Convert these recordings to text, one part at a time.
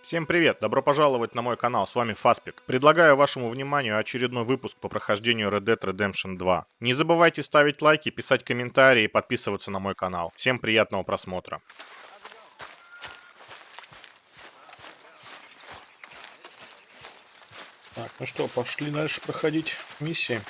Всем привет! Добро пожаловать на мой канал, с вами Фаспик. Предлагаю вашему вниманию очередной выпуск по прохождению Red Dead Redemption 2. Не забывайте ставить лайки, писать комментарии и подписываться на мой канал. Всем приятного просмотра. Так, ну что, пошли дальше проходить миссии.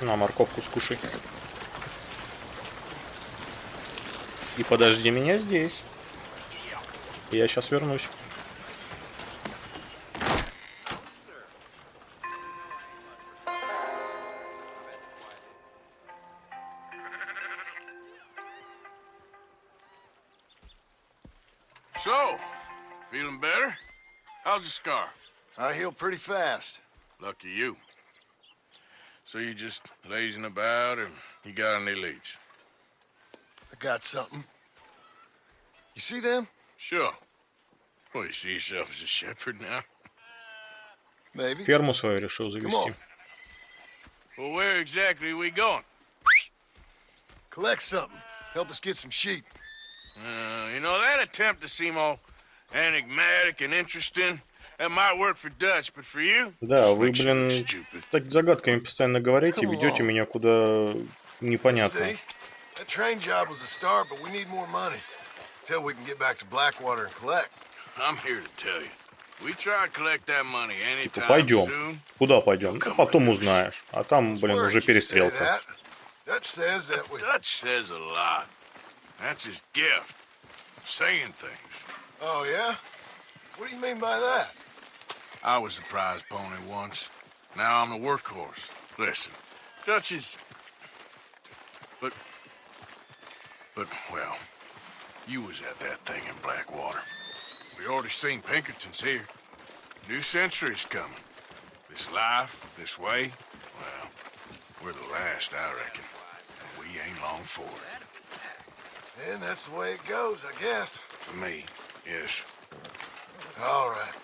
На, морковку скушай. И подожди меня здесь. Я сейчас вернусь. So, feeling better? How's the scar? I heal pretty fast. Lucky you. So you just lazing about, and you got any leads? I got something. You see them? Sure. Well, you see yourself as a shepherd now? Maybe. Ферму свою решил Come завести. on. Well, where exactly are we going? Collect something. Help us get some sheep. You know, that attempt to seem all enigmatic and interesting, that might work for Dutch, but for you, Да, just вы, makes you look блин, stupid. так загадками постоянно говорите, ведете меня куда непонятно. See? That train job was a start, but we need more money. Till we can get back to Blackwater and collect. I'm here to tell you. We try to collect that money anytime Пойдем. soon. Куда пойдем? Ну, потом узнаешь. А там, блин, уже перестрелка. Dutch says that we... Dutch says a lot. That's his gift. Saying things. Oh, yeah? What do you mean by that? I was the prize pony once. Now I'm the workhorse. Listen, Dutch is... But, well, you was at that thing in Blackwater. We already seen Pinkertons here. New century's coming. This life, this way, well, we're the last, I reckon. And we ain't long for it. And that's the way it goes, I guess. For me, yes. All right.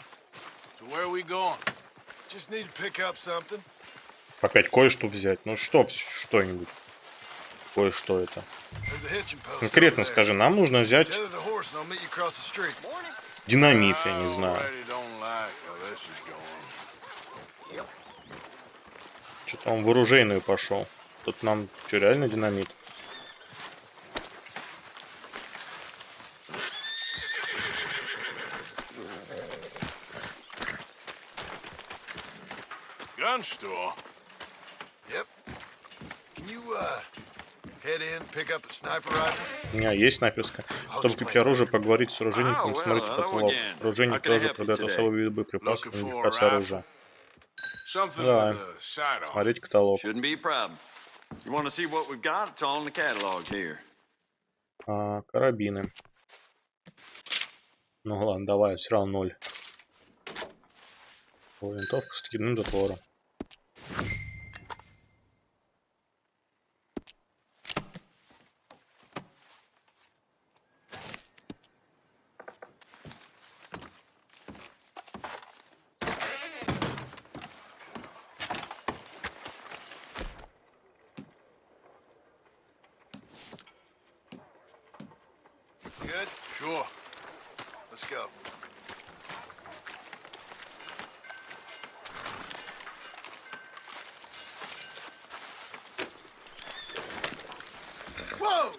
So where are we going? Just need to pick up something. Опять кое-что взять. Ну что, что-нибудь. Кое-что это. There's a hitching post Конкретно over there. скажи, нам нужно взять Tether the horse and I'll meet you across the street. динамит, я не знаю. already don't like how this is going. Что-то он в оружейную пошел. Тут нам что, реально динамит? Gun store? Yep. Can you, head in, pick up a sniper rifle? У меня есть снайперская. Чтобы купить оружие, поговорить с оружейником, смотрите под лоб. Оружейник тоже продает особые виды боеприпасов и модификации оружия. Something Да. with a side on. Смотрите каталог. Shouldn't be a problem. You want to see what we've got? It's all in the catalog here. Карабины. Ну ладно, давай, все равно 0. Винтовка с откидным затвором. Good? Sure. Let's go. Whoa!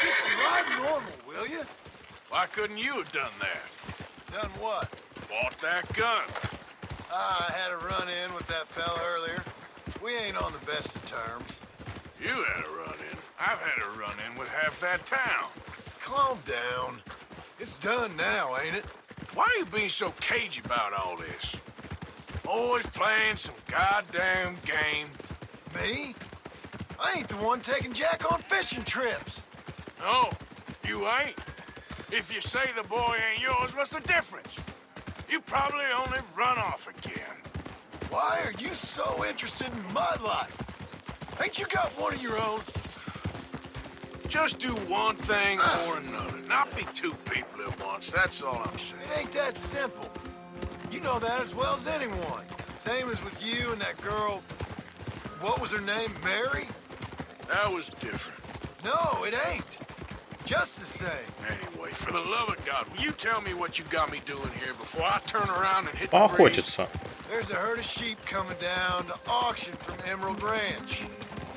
Just drive normal, will you? Why couldn't you have done that? Done what? Bought that gun. I had a run-in with that fella earlier. We ain't on the best of terms. You had a run-in. I've had a run-in with half that town. Calm down. It's done now, ain't it? Why are you being so cagey about all this? Always playing some goddamn game. Me? I ain't the one taking Jack on fishing trips. No, you ain't. If you say the boy ain't yours, what's the difference? You probably only run off again. Why are you so interested in my life? Ain't you got one of your own? Just do one thing or another. Not be two people at once, that's all I'm saying. It ain't that simple. You know that as well as anyone. Same as with you and that girl... What was her name? Mary? That was different. No, it ain't. Just the same. Anyway, for the love of God, will you tell me what you got me doing here before I turn around and hit the breeze? Поохотиться. There's a herd of sheep coming down to auction from Emerald Ranch.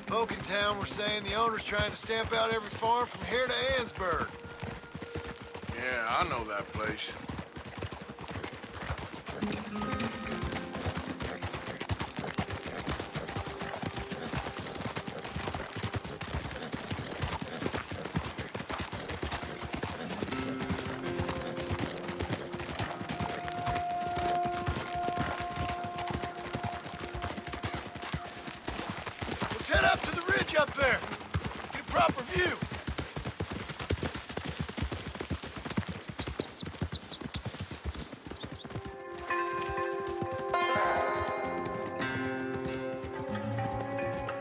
Folk in town were saying the owner's trying to stamp out every farm from here to Ansburg. Yeah, I know that place. Let's head up to the ridge up there. Get a proper view.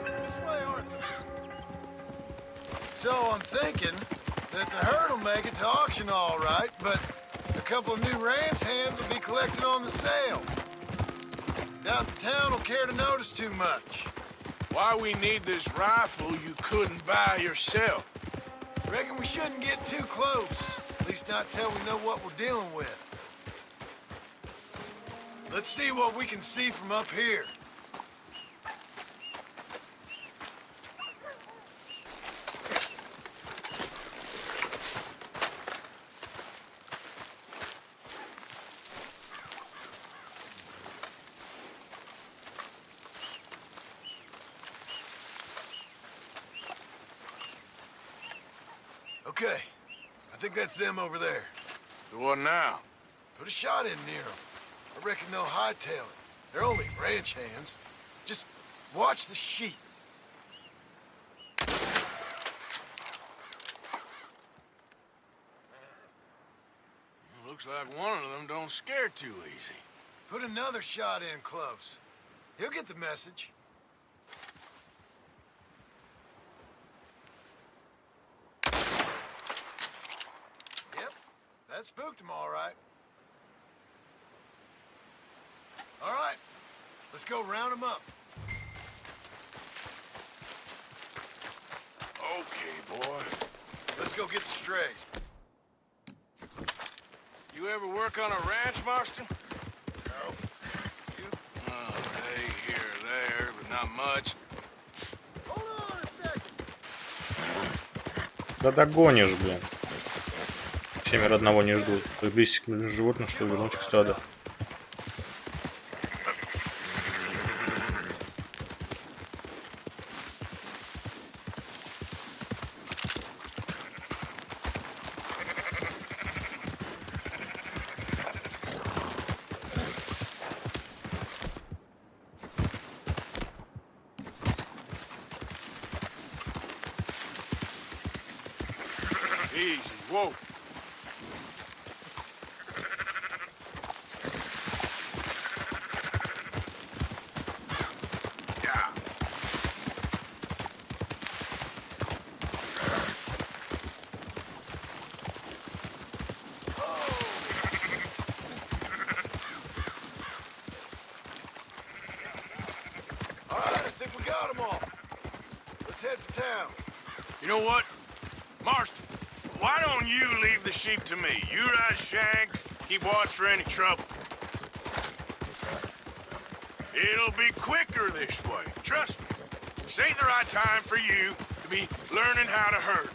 This way, Arthur. So I'm thinking that the herd will make it to auction all right, but a couple of new ranch hands will be collected on the sale. Doubt the town will care to notice too much. Why we need this rifle you couldn't buy yourself? Reckon we shouldn't get too close. At least not till we know what we're dealing with. Let's see what we can see from up here. Okay, I think that's them over there. So what now? Put a shot in near them. I reckon they'll hightail it. They're only ranch hands. Just watch the sheep. Looks like one of them don't scare too easy. Put another shot in close. He'll get the message. Yep, that spooked him all right. All right, let's go round him up. Okay, boy. Let's go get the strays. You ever work on a ranch, Marston? No. You? Oh, hey, here or there, but not much. Hold on a second. Да догонишь, блин. Семеро одного не ждут. Приблизься к животным, чтобы вернуть их стадо. Easy. Whoa. Yeah. All right, I think we got them all. Let's head for town. You know what? Marston, why don't you leave the sheep to me? You ride Shank, keep watch for any trouble. It'll be quicker this way, trust me. This ain't the right time for you to be learning how to herd.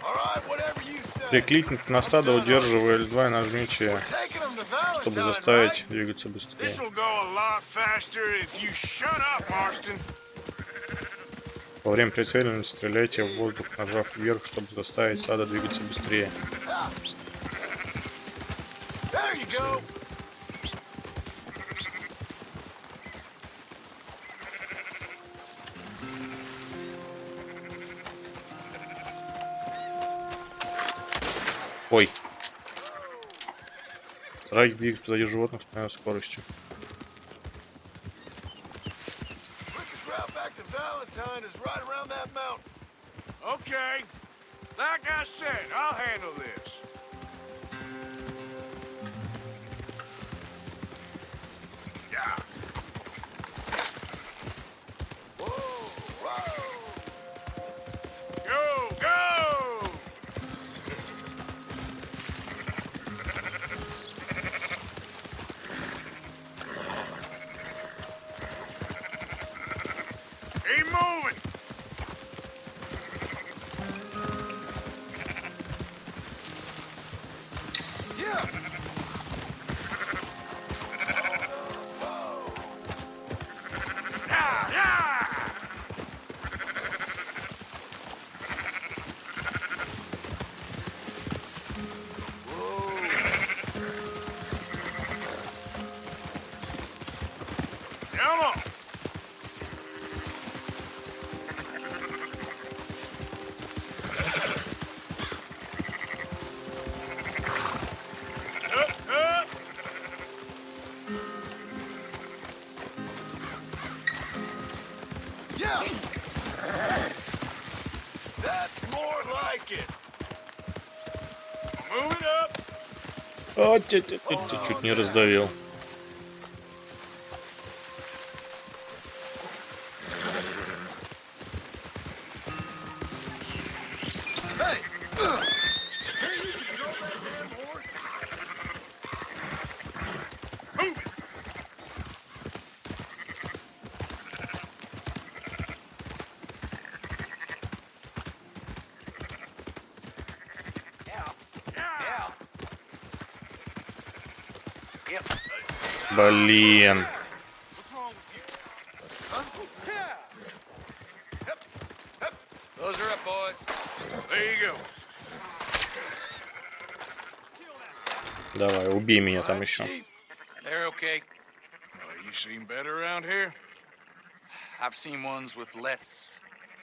All right, whatever you say. Прикликните на стадо, удерживая L2 и нажмите, We're taking them to чтобы Valentine, заставить right? двигаться быстрее. This'll go a lot faster if you shut up, Marston. Во время прицеливания стреляйте в воздух, нажав вверх, чтобы заставить стадо двигаться быстрее. There you go. Ой. Старайтесь двигаться позади животных с моей скоростью. Quickest route back to Valentine is right around that mountain. Okay. Like I said, I'll handle this. Yeah. Whoa, whoa. Go, go! Keep moving! Yeah. Yeah, yeah! Come on! Up, up! Yeah. That's more like it. Move it up! О, чуть не раздавил. Hey. Move it! Блин. What's wrong with you? Those are up, boys. There you go. Давай, убей меня там Right, еще. sheep. They're okay. Well, you seem better around here. I've seen ones with less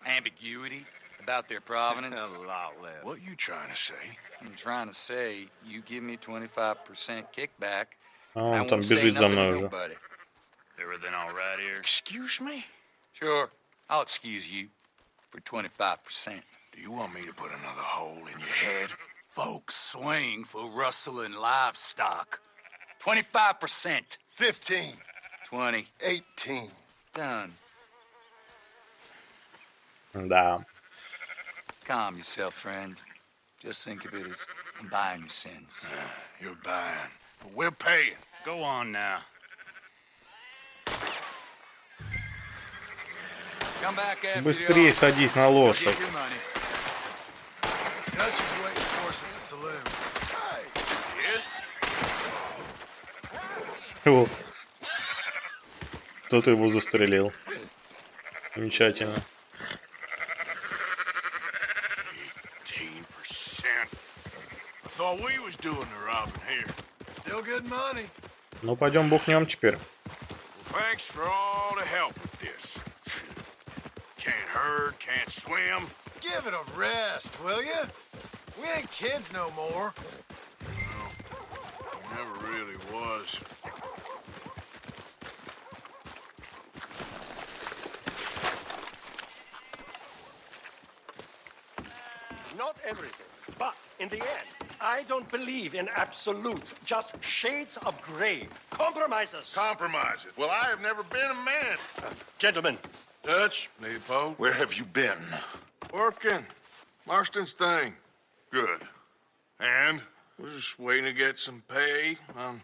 ambiguity about their provenance. A lot less. What you trying to say? I'm trying to say, you give me 25% kickback, А and I он там won't say бежит за nothing мной to уже. nobody. Everything all right here? Excuse me? Sure, I'll excuse you for 25%. Do you want me to put another hole in your head? Folks swing for rustling livestock. 25%. 15. 20. 18. Done. Да. Calm yourself, friend. Just think of it as I'm buying your sins. You're buying. But we're paying. Go on now. Come back after Быстрее садись на лошадь. Get your money. Dutch is waiting for us at the saloon. Hey. Yes? О. Кто-то его застрелил. Замечательно. 18%. I thought we was doing the robbing here. Still good money. Ну, пойдем бухнем теперь. Well, thanks for all the help with this. Can't herd, can't swim. Give it a rest, will you? We ain't kids no more. He never really was. Not everything, but in the end, I don't believe in absolutes, just shades of gray. Compromises. Compromises. Well, I have never been a man. Gentlemen, Dutch, Leopold. Where have you been? Working. Marston's thing. Good. And? We're just waiting to get some pay on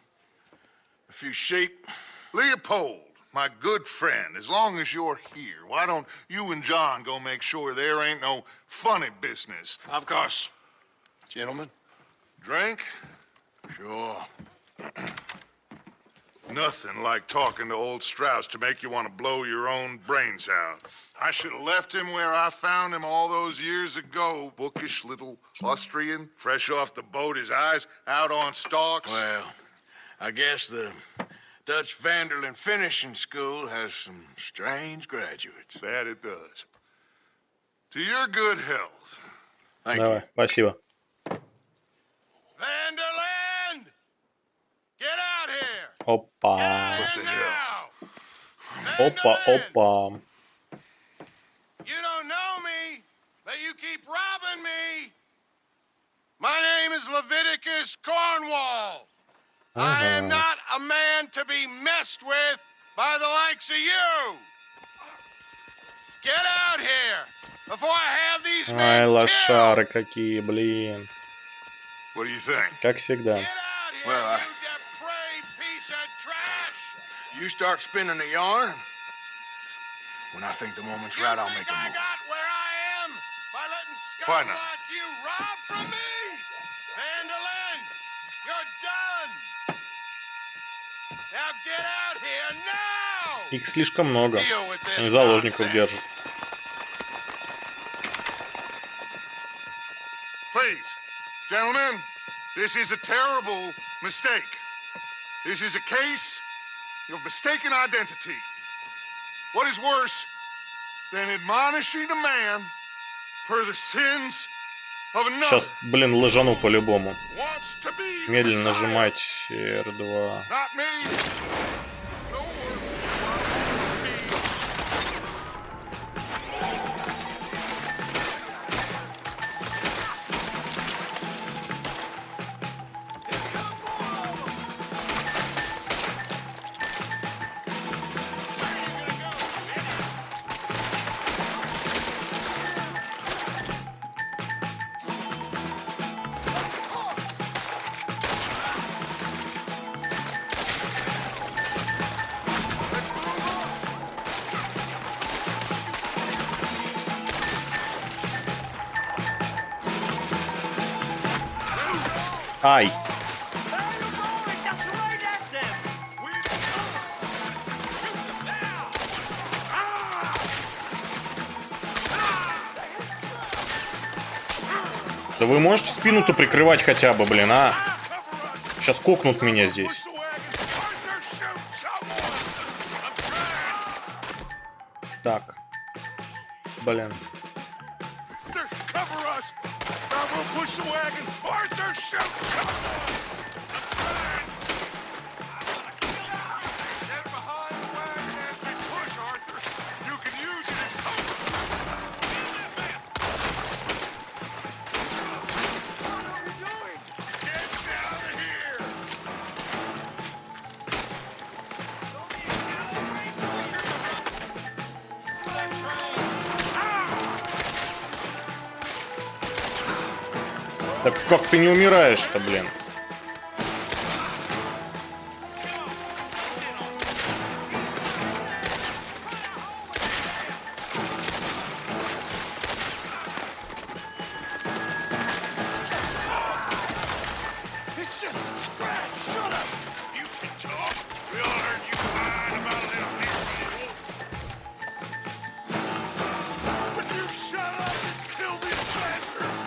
a few sheep. Leopold, my good friend, as long as you're here, why don't you and John go make sure there ain't no funny business? Of course. Gentlemen? Drink? Sure. Nothing like talking to old Strauss to make you want to blow your own brains out. I should have left him where I found him all those years ago. Bookish little Austrian, fresh off the boat, his eyes out on stalks. Well, I guess the Dutch Vanderlyn Finishing School has some strange graduates. That it does. To your good health. Thank Давай, спасибо. Vanderland! Get out here! Опа. What the hell? Опа, опа. You don't know me, but you keep robbing me. My name is Leviticus Cornwall. I am not a man to be messed with by the likes of you. Get out here before I have these Ай, men лошары killed. какие, блин. What do you think? Как всегда. Get out here, Well, you depraved piece of trash. You start spinning the yarn. When I think the moment's right, I'll You make think a I move. got where I am by letting Why scum not? like you rob from me? Vanderlyn, you're done. Now get out here now. Их слишком много. Deal with this Они заложников nonsense. держат. Please, gentlemen, this is a terrible mistake. This is a case of mistaken identity. What is worse than admonishing a man for the sins of another? Сейчас, блин, ложану по-любому. Wants to be the Медленно Messiah. нажимать R2. Not me. No one wants me. Ай! Да вы можете спину-то прикрывать хотя бы, блин, а? Сейчас кокнут меня здесь. Так. Блин. Cover us. Or we'll push the wagon. Arthur, shoot! Get behind the wagon as we push, Arthur. You can use it as cover. What are you doing? Get down here! Так как ты не умираешь-то, блин? It's just a scratch. Shut up. You can talk. We all heard you whine about a little bit. Would you shut up and kill these bastards?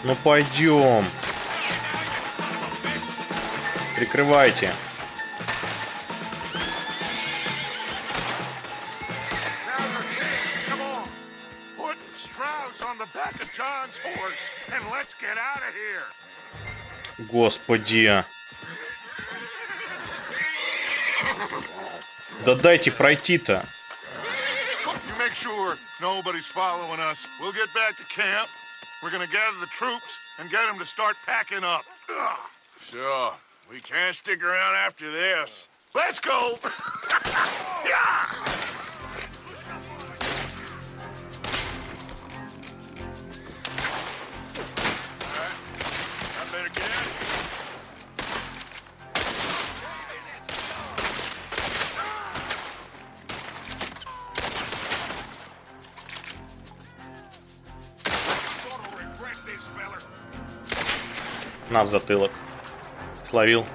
Ну пойдем. Прикрывайте. Now's our chance. Come on. Put Strauss on the back of John's horse and let's get out of here. Господи. Да дайте пройти-то. You make sure nobody's following us. We'll get back to camp. We're gonna gather the troops and get them to start packing up. Sure. We can't stick around after this. Let's go! Yeah! I better get out of here. Gonna regret this, feller. На в затылок. Словил.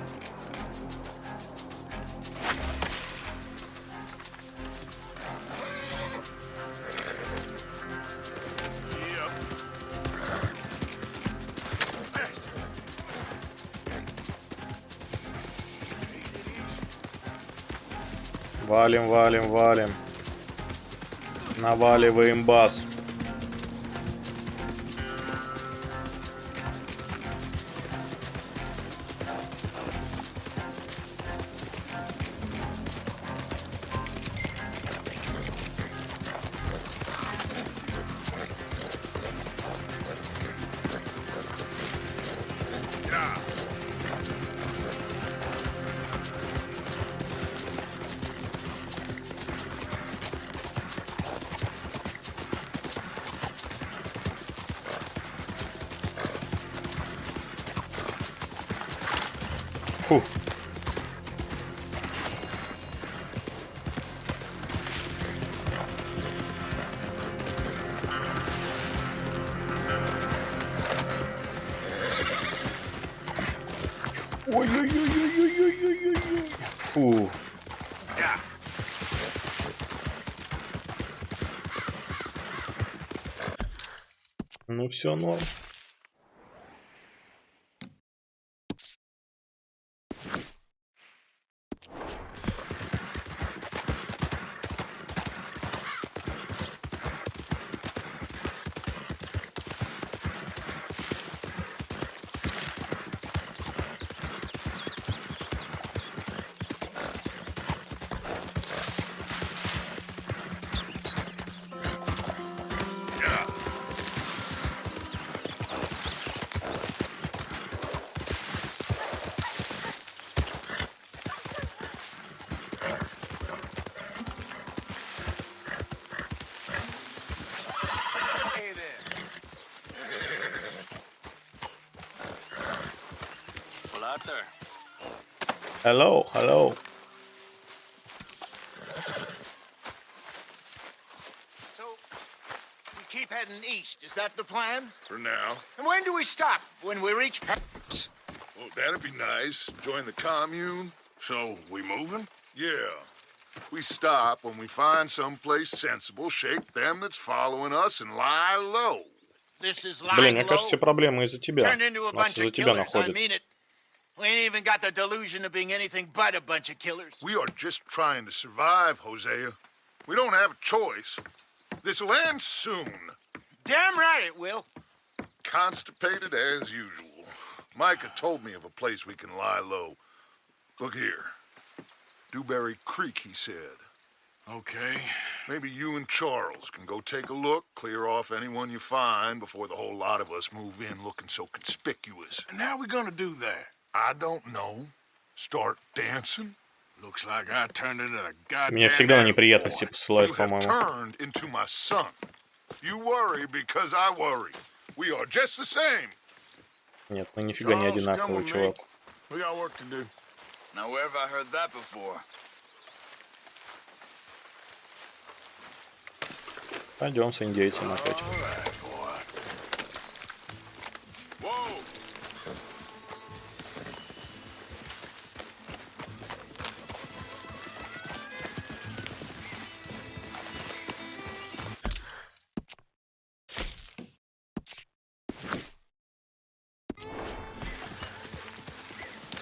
Валим, валим, валим. Наваливаем бас. Фу. Ой-ой-ой-ой-ой-ой-ой-ой. Фу. Ну все, норм. Hello, hello. So, we keep heading east. Is that the plan? For now. And when do we stop? When we reach Paris? Well, that'd be nice. Join the commune. So, we moving? Yeah. We stop when we find someplace sensible, shake them that's following us, and lie low. This is Блин, lying мне кажется, все low. проблемы из-за тебя. Turned into a Нас bunch из-за of тебя killers. I находят. mean it. We ain't even got the delusion of being anything but a bunch of killers. We are just trying to survive, Hosea. We don't have a choice. This'll end soon. Damn right it will. Constipated as usual. Micah told me of a place we can lie low. Look here. Dewberry Creek, he said. Okay. Maybe you and Charles can go take a look, clear off anyone you find before the whole lot of us move in looking so conspicuous. And how we gonna do that? I don't know. Start dancing? Looks like I turned into the goddamn Меня всегда на airport. неприятности посылают, You have по-моему. turned into my son. You worry because I worry. We are just the same. Нет, мы нифига не Charles, come одинаковые, with me. чувак. We got work to do. Now, where have I heard that before? Пойдем с индейцем опять. All right, boy. Whoa!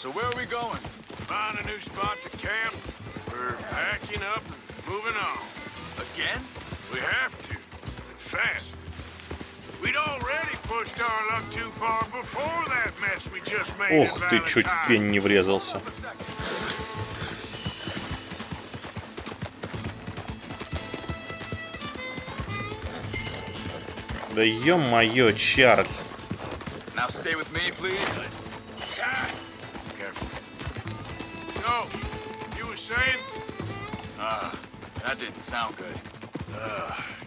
So where are we going? Find a new spot to camp. We're packing up and moving on. Again? We have to. And fast. We'd already pushed our luck too far before that mess we just made. Ох ты, чуть в пень не врезался. Да ё-моё, Чарльз. Now stay with me, please. Careful. So, you were saying? That didn't sound good.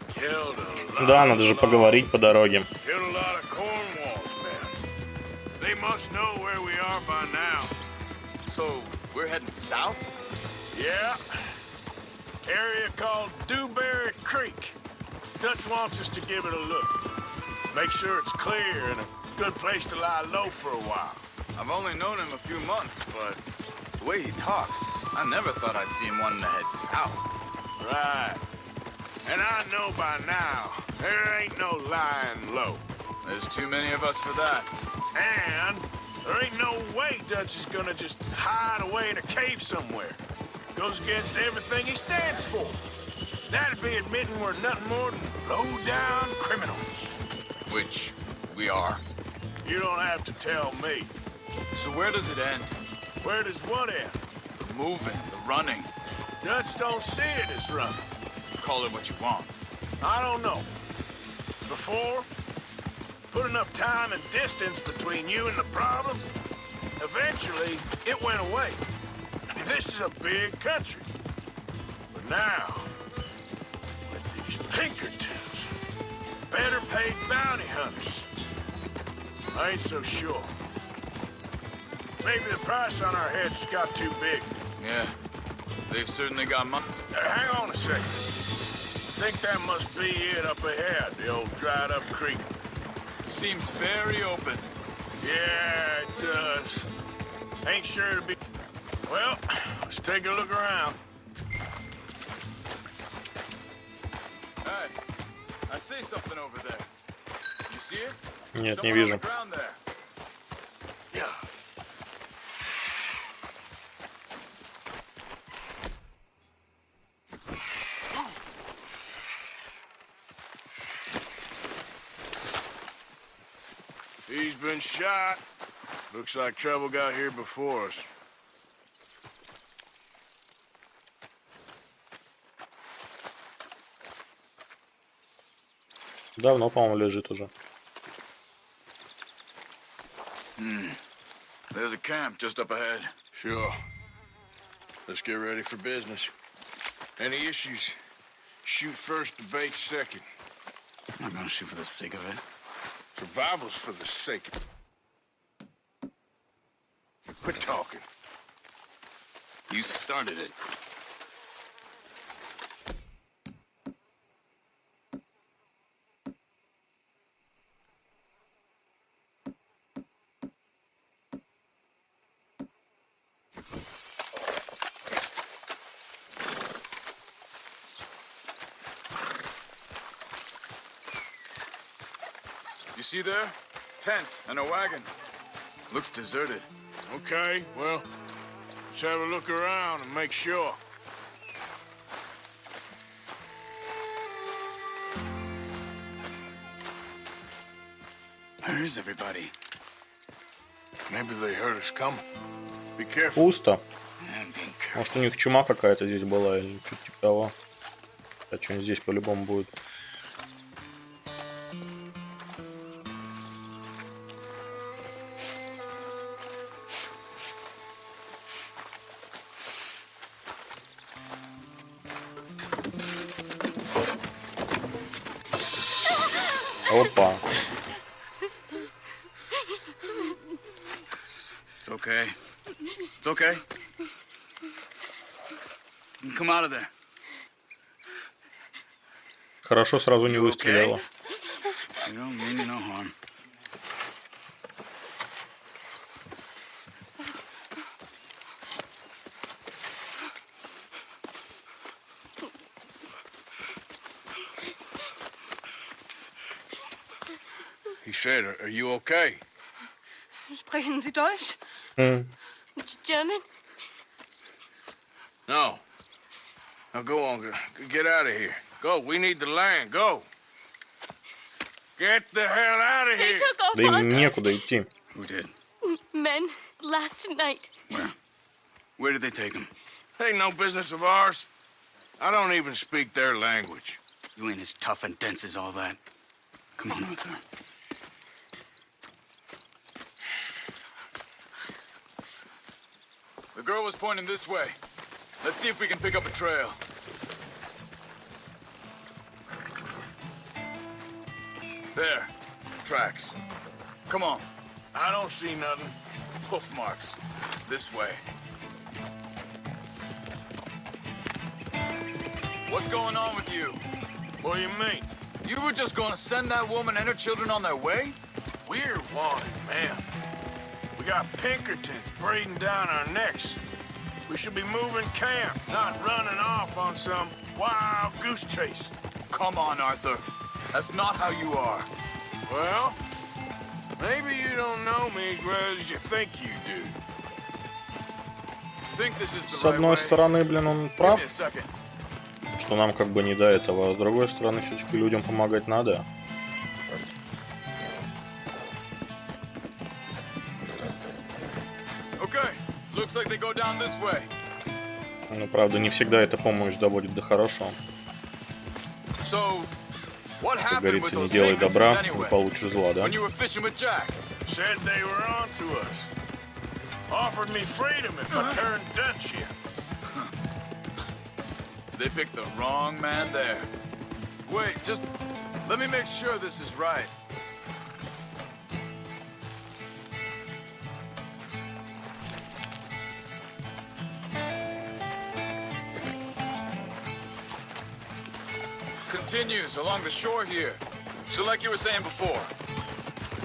Killed a lot. Да, надо же поговорить по дороге. Killed a lot of Cornwall's men. They must know where we are by now. So, we're heading south? Yeah. Area called Dewberry Creek. Dutch wants us to give it a look. Make sure it's clear and a good place to lie low for a while. I've only known him a few months, but the way he talks, I never thought I'd see him wanting to head south. Right. And I know by now, there ain't no lying low. There's too many of us for that. And there ain't no way Dutch is gonna just hide away in a cave somewhere. Goes against everything he stands for. That'd be admitting we're nothing more than low-down criminals. Which we are. You don't have to tell me. So where does it end? Where does what end? The moving, the running. Dutch don't see it as running. Call it what you want. I don't know. Before, put enough time and distance between you and the problem, eventually it went away. I mean, this is a big country. But now, with these Pinkertons, better paid bounty hunters, I ain't so sure. Maybe the price on our heads got too big. Yeah, they've certainly got money. Hang on a second. I think that must be it up ahead, the old dried-up creek. Seems very open. Yeah, it does. Ain't sure to be... Well, let's take a look around. Hey, I see something over there. You see it? Нет, не вижу. He's been shot. Looks like trouble got here before us. Давно, по-моему, лежит уже. There's a camp just up ahead. Sure. Let's get ready for business. Any issues? Shoot first, debate second. I'm not gonna shoot for the sake of it. Survival's for the sake of it. Quit talking. You started it. You see there? Tents and a wagon. Looks deserted. Okay, well, let's have a look around and make sure. Where is everybody? Maybe they heard us coming. Be careful. Пусто. And being careful. Может, у них чума какая-то здесь была или что-то типа того. А что-нибудь здесь по-любому будет. Опа. It's okay. It's okay. Come out of there. Хорошо сразу не You выстрелила. okay? You don't mean no harm. He said, are you okay? Sprechen Sie Deutsch? German? No. Now go on. Get out of here. Go. We need the land. Go. Get the hell out of They here. took our Да им boss. некуда идти. Who did? Men last night. Where? Where did they take him? Ain't no business of ours. I don't even speak their language. You ain't as tough and dense as all that. Come on, Arthur. The girl was pointing this way. Let's see if we can pick up a trail. There. Tracks. Come on. I don't see nothing. Hoof marks. This way. What's going on with you? What do you mean? You were just gonna send that woman and her children on their way? We're wanted, man. We got Pinkertons breathing down our necks. We should be moving camp, not running off on some wild goose chase. Come on, Arthur. That's not how you are. Well, maybe you don't know me as well as you think you do. Think this is the С right одной way? стороны, блин, он Give прав, me a second. что нам как бы не до этого, а с другой стороны, все-таки людям помогать надо. Okay. Looks like they go down this way. Но, правда, не всегда эта помощь доводит до хорошего. So, what Как happened with говорится, не those делай добра, Pinkertons не anyway? получишь зла, да? When you were fishing with Jack? Said they were on to us. Offered me freedom if I turned Dutch here. They picked the wrong man there. Wait, just let me make sure this is right. Continues along the shore here. So like you were saying before.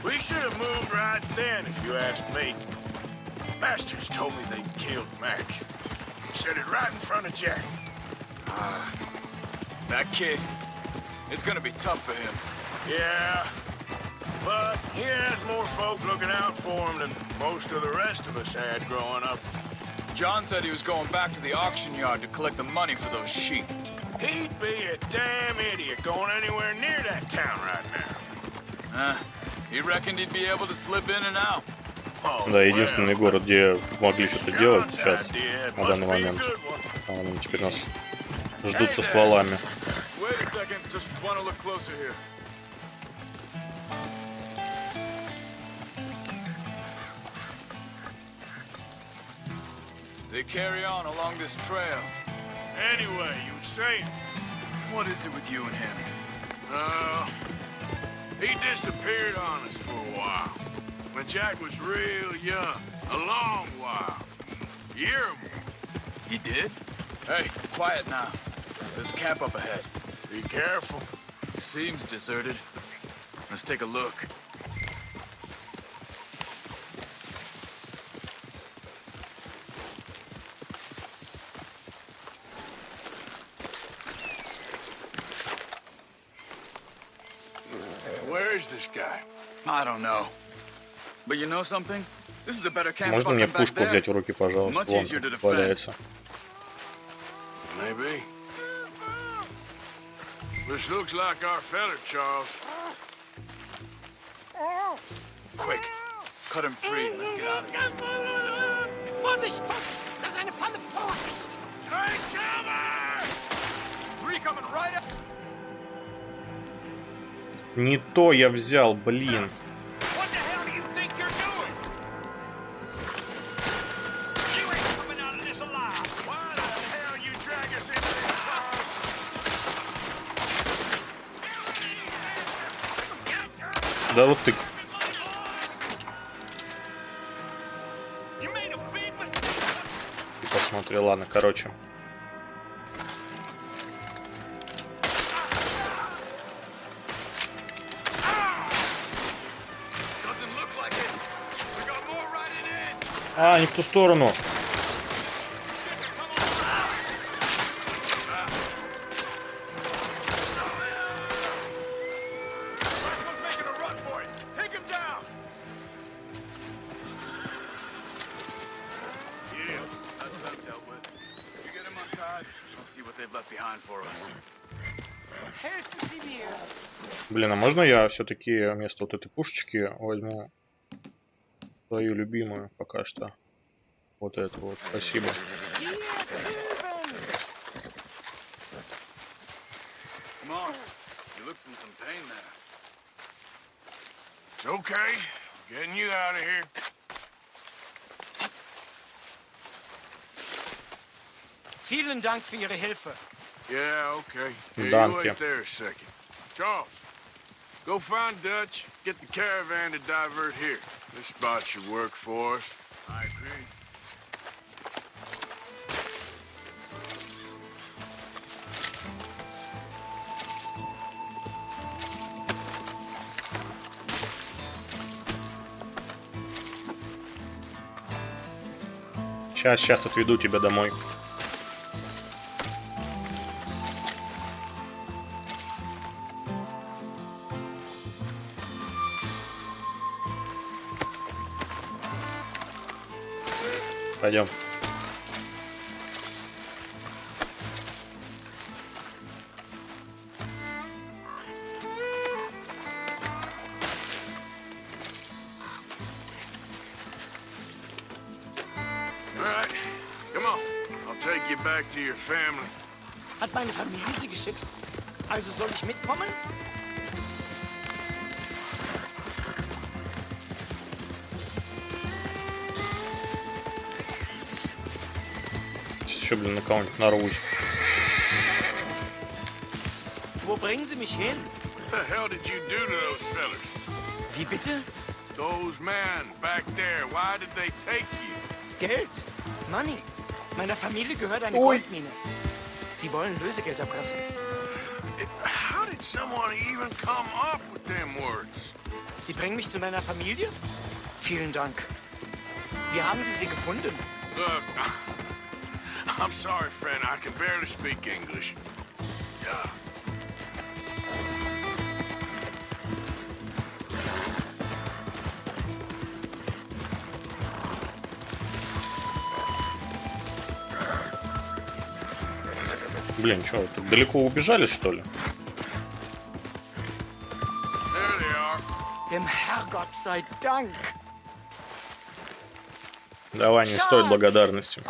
We should have moved right then, if you ask me. Bastards told me they'd killed Mac. Said it right in front of Jack. That kid, it's gonna be tough for him. Yeah, but he has more folk looking out for him than most of the rest of us had growing up. John said he was going back to the auction yard to collect the money for those sheep. He'd be a damn idiot going anywhere near that town right now. He reckoned he'd be able to slip in and out. Oh, Да, единственный город, где могли что-то делать John's сейчас, idea на must данный be a момент. good one. А они теперь нас ждут со стволами. Wait a second, just want to look closer here. They carry on along this trail. Anyway, you were saying, What is it with you and him? he disappeared on us for a while. When Jack was real young. A long while. Year or more. He did? Hey, quiet now. There's a camp up ahead. Be careful. Seems deserted. Let's take a look. Where is this guy? I don't know. But you know something? This is a better camp Можно spot мне than back пушку there. взять в руки, пожалуйста? Much Вон easier to тут defend. валяется. Maybe. This looks like our fella, Charles. Quick, cut him free. Let's get out of here. Vorsicht, Vorsicht! Das ist eine Falle, Vorsicht! Take cover! Three coming right up. Не то я взял, блин. What the hell do you think you're doing? You ain't coming out of this alive! Why the hell you drag us into this, Charles? Да вот ты. You made a big mistake! Посмотри, ладно, короче. Doesn't look like it. We got more riding in. А, не в ту сторону. First one's making a run for it. Take him down. they've left behind for us. Блин, а можно я все-таки вместо вот этой пушечки возьму свою любимую пока что? Вот эту вот, спасибо. Come on. You look in some pain there. It's okay. Getting you out of here. Vielen Dank für Ihre Hilfe. Yeah, okay. Here, Danke. you wait there a second. Charles, go find Dutch. Get the caravan to divert here. This spot should work for us. I agree. Сейчас отведу тебя домой. Пойдем. All right, come on. I'll take you back to your family. Hat meine Familie Sie geschickt? Also soll ich mitkommen? Сейчас еще, блин, на кого-нибудь нарвусь. Wo bringen Sie mich hin? What the hell did you do to those fellas? Wie bitte? Those men back there, why did they take you? Geld? Money. Meiner Familie gehört eine Ui. Goldmine. Sie wollen Lösegeld erpressen. How did someone even come up with them words? Sie bringen mich zu meiner Familie? Vielen Dank. Wie haben Sie sie gefunden? Look, I'm sorry, friend. I can barely speak English. Yeah. Блин, что, тут далеко убежали, что ли? There they are. Dem Herrgott sei Dank. Давай, не стоит благодарности.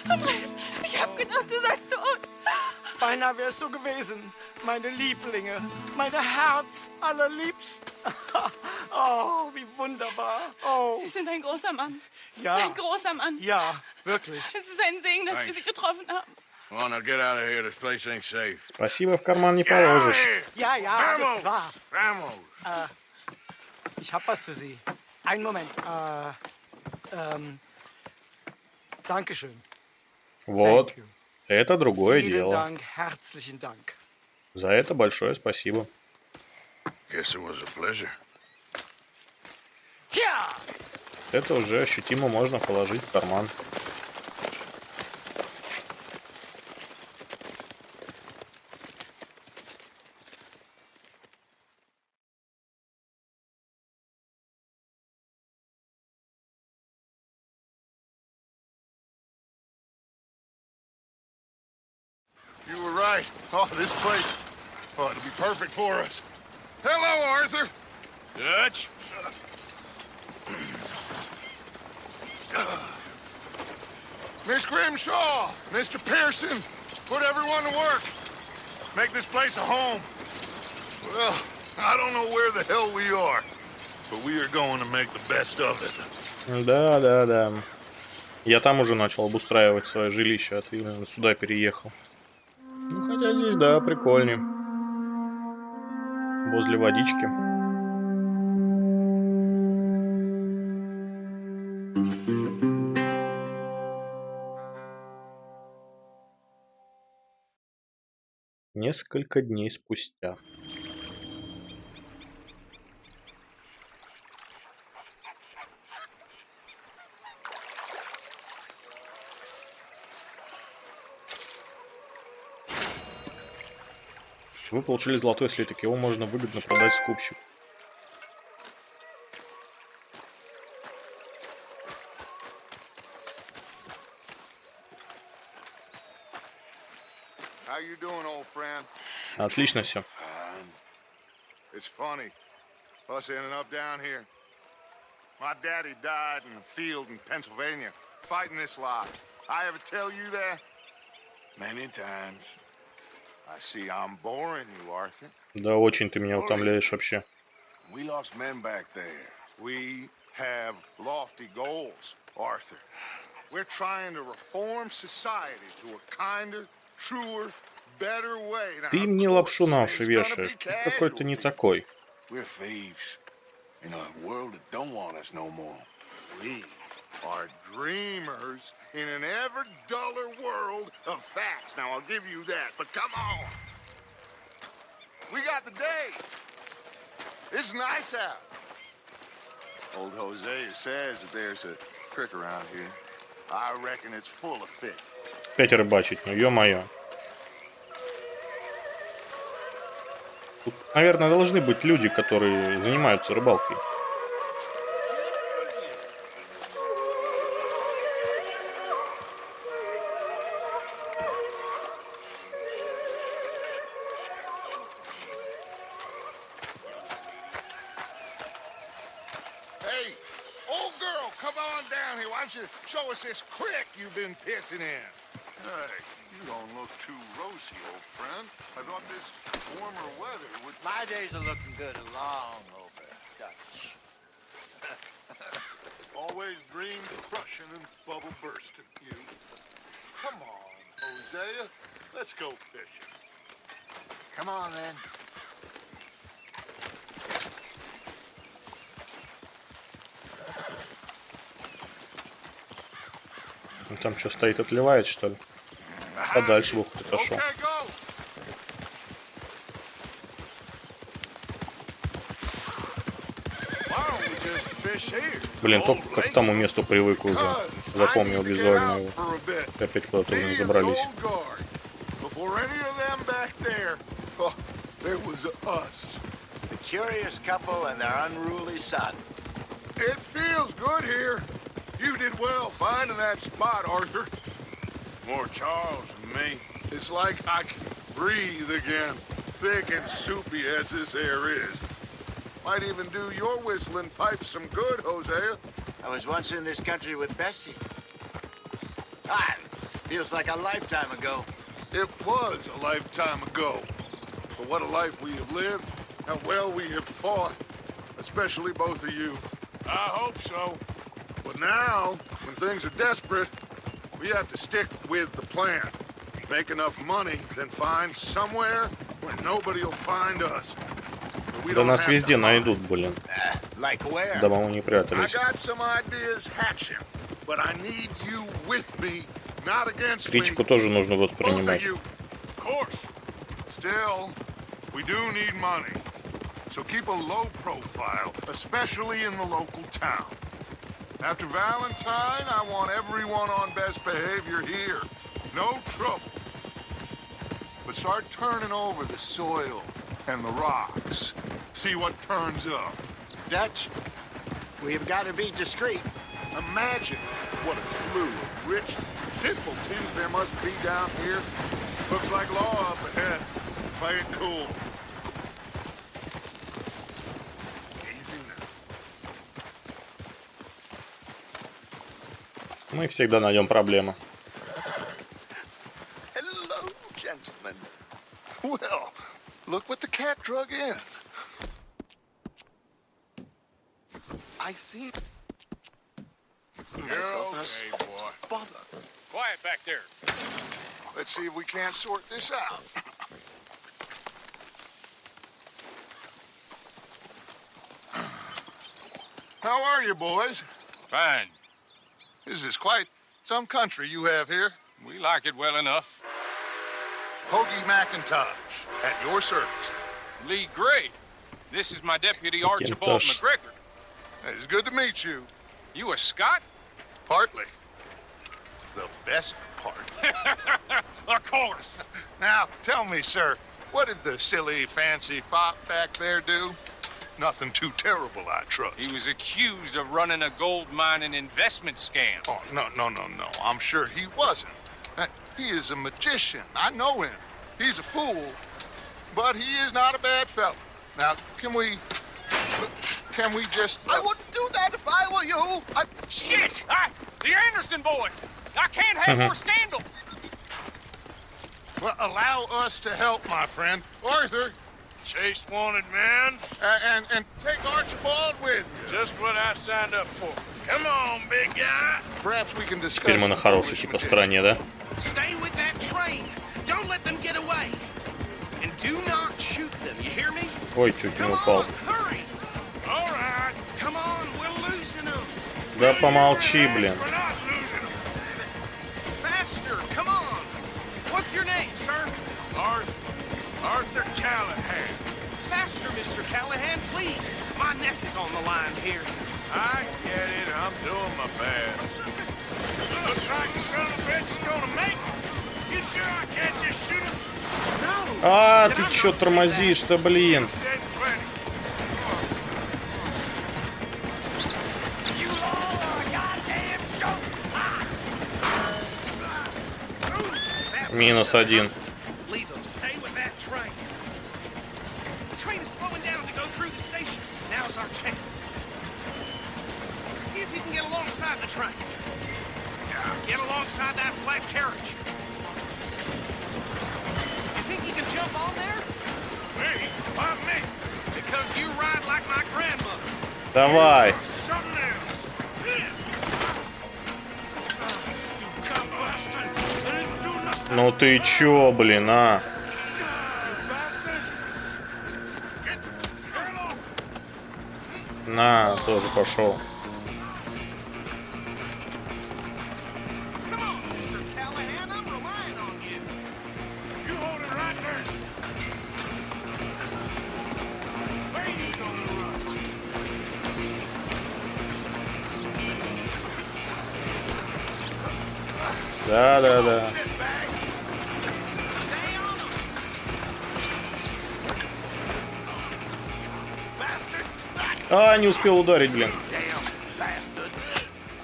Andreas, ich hab gedacht, du seist tot. Beinahe wäre es so gewesen. Meine Lieblinge, meine Herz allerliebsten. Oh, wie wunderbar. Oh, Sie sind ein großer Mann. ja. Ein großer Mann. Ja, wirklich. Es ist ein Segen, dass wir Sie getroffen haben. Come on, now get out of here. This place ain't safe. Спасибо, в карман не Get out of положишь. here. Ja, ja, alles Vamos! klar. Vamos! Ich hab was für Sie. Einen Moment. Dankeschön. Вот. Thank you. Это другое Vielen дело. Dank, herzlichen Dank. За это большое спасибо. Guess it was a pleasure. Ja! Это уже ощутимо можно положить в карман. You were right. Oh, this place. Oh, it'll be perfect for us. Hello, Arthur. Dutch? Miss Grimshaw, Mr. Pearson, put everyone to work. Make this place a home. Well, I don't know where the hell we are, but we are going to make the best of it. Да, да, да. Я там уже начал обустраивать свое жилище, а ты именно сюда переехал. Ну, хотя здесь, да, прикольнее. Возле водички. Несколько дней спустя. Вы получили золотой слиток, его можно выгодно продать скупщику. How you doing, old friend? Отлично все. It's funny, us ending up down here. My daddy died in a field in Pennsylvania, fighting this lie. I ever tell you that? Many times. I see I'm boring you, Arthur. Да, очень ты меня утомляешь вообще. We lost men back there. We have lofty goals, Arthur. We're trying to reform society to a kinder, truer, better way. Now, Ты мне лапшу на уши вешаешь. Ты какой-то не такой. We're thieves in a world that don't want us no more. We are dreamers in an ever duller world of facts. Now, I'll give you that, but come on. We got the day. It's nice out. Old Hosea says that there's a creek around here. I reckon it's full of fish. Опять рыбачить, ну ё-моё. Тут, наверное, должны быть люди, которые занимаются рыбалкой. Hey, old girl, come on down here. Why don't you show us this creek you've been pissing in? Hey, you don't look too rosy, old friend. I thought this warmer weather would... My days are looking good along over Dutch. Always dreamed of crushing and bubble bursting, you. Come on, Hosea. Let's go fishing. Come on, then. Он там что, стоит, отливает, что ли? Подальше бы хоть отошел. Okay, go. Why don't we just fish here? Блин, только как к тому месту привык уже. Запомнил визуально его. Опять куда-то уже забрались. Before any of them back there, oh, there was us. The curious couple and their unruly son. It feels good here. You did well finding that spot, Arthur. More Charles than me. It's like I can breathe again, thick and soupy as this air is. Might even do your whistling pipes some good, Hosea. I was once in this country with Bessie. Ah, feels like a lifetime ago. It was a lifetime ago. But what a life we have lived, how well we have fought, especially both of you. I hope so. But now, when things are desperate, we have to stick with the plan. Make enough money, then find somewhere where nobody will find us. But we Да don't нас have везде to hide. найдут, блин. Like where? Да мы не I прятались. got some ideas hatching, but I need you with me, not against me. Критику тоже нужно Both of воспринимать. you. Of course. Still, we do need money. So keep a low profile, especially in the local town. After Valentine, I want everyone on best behavior here. No trouble. But start turning over the soil and the rocks. See what turns up. Dutch, we've got to be discreet. Imagine what a slew of rich simpletons there must be down here. Looks like law up ahead. Play it cool. Easy now. Мы всегда найдем проблемы. Hello, gentlemen. Well, look what the cat drug in. I see. You're okay, boy. Bother. Quiet back there. Let's see if we can't sort this out. How are you, boys? Fine. This is quite some country you have here. We like it well enough. Hoagie McIntosh, at your service. Lee Gray. This is my deputy Archibald Macintosh. McGregor. It's good to meet you. You a Scot? Partly. The best part. Of course. Now, tell me, sir, what did the silly, fancy fop back there do? Nothing too terrible, I trust. He was accused of running a gold mining investment scam. Oh, no. I'm sure he wasn't. He is a magician. I know him. He's a fool, but he is not a bad fellow. Now, can we just... I wouldn't do that if I were you. Shit! The Anderson boys! I can't have more scandal! Well, allow us to help, my friend. Arthur, Chase wanted man. and take Archibald with you. Just what I signed up for. Come on, big guy. Perhaps we can discuss... Теперь мы на хорошей типа стороне, да? Stay with that train. Don't let them get away. And do not shoot them. You hear me? Ой, чуть не упал. Hurry. All right. Come on, we're losing them. Да помолчи, блин. We're not losing them. Faster, come on. What's your name, sir? Arthur Callahan. Faster, Mr. Callahan, please. My neck is on the line here. I get it. I'm doing my best. Looks like the son of a bitch is gonna make it. You sure I can't just shoot him? No. А, ты чё тормозишь-то, блин? Said plenty. You all are a goddamn joke. -1. Leave them. Stay with that train. The train is slowing down to go through the station. Now's our chance. See if you can get alongside the train. Get alongside that flat carriage. You think you can jump on there? Me? Why me? Because you ride like my grandmother. Давай. Something else. You come bastard. I didn't do nothing, Ну ты чё, блин, а? you bastard. Get the hell off. На, тоже пошел. Come on, Mr. Callahan, I'm relying on you. You hold it right there. Where you gonna run to? Да. Shitbag. Stay on them. Bastard. А, не успел ударить, блин. Damn bastard.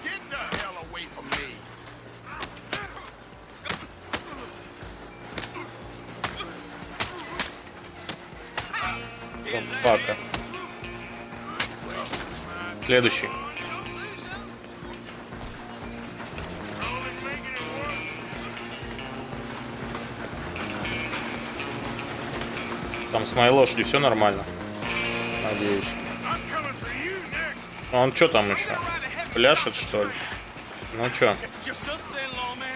Get the hell away from me. Собака. Следующий. Only making it worse. Там с моей лошадью все нормально. Надеюсь. I'm coming for you next. А он что там еще? Пляшет, что ли? Ну чё? It's just us then, lawman.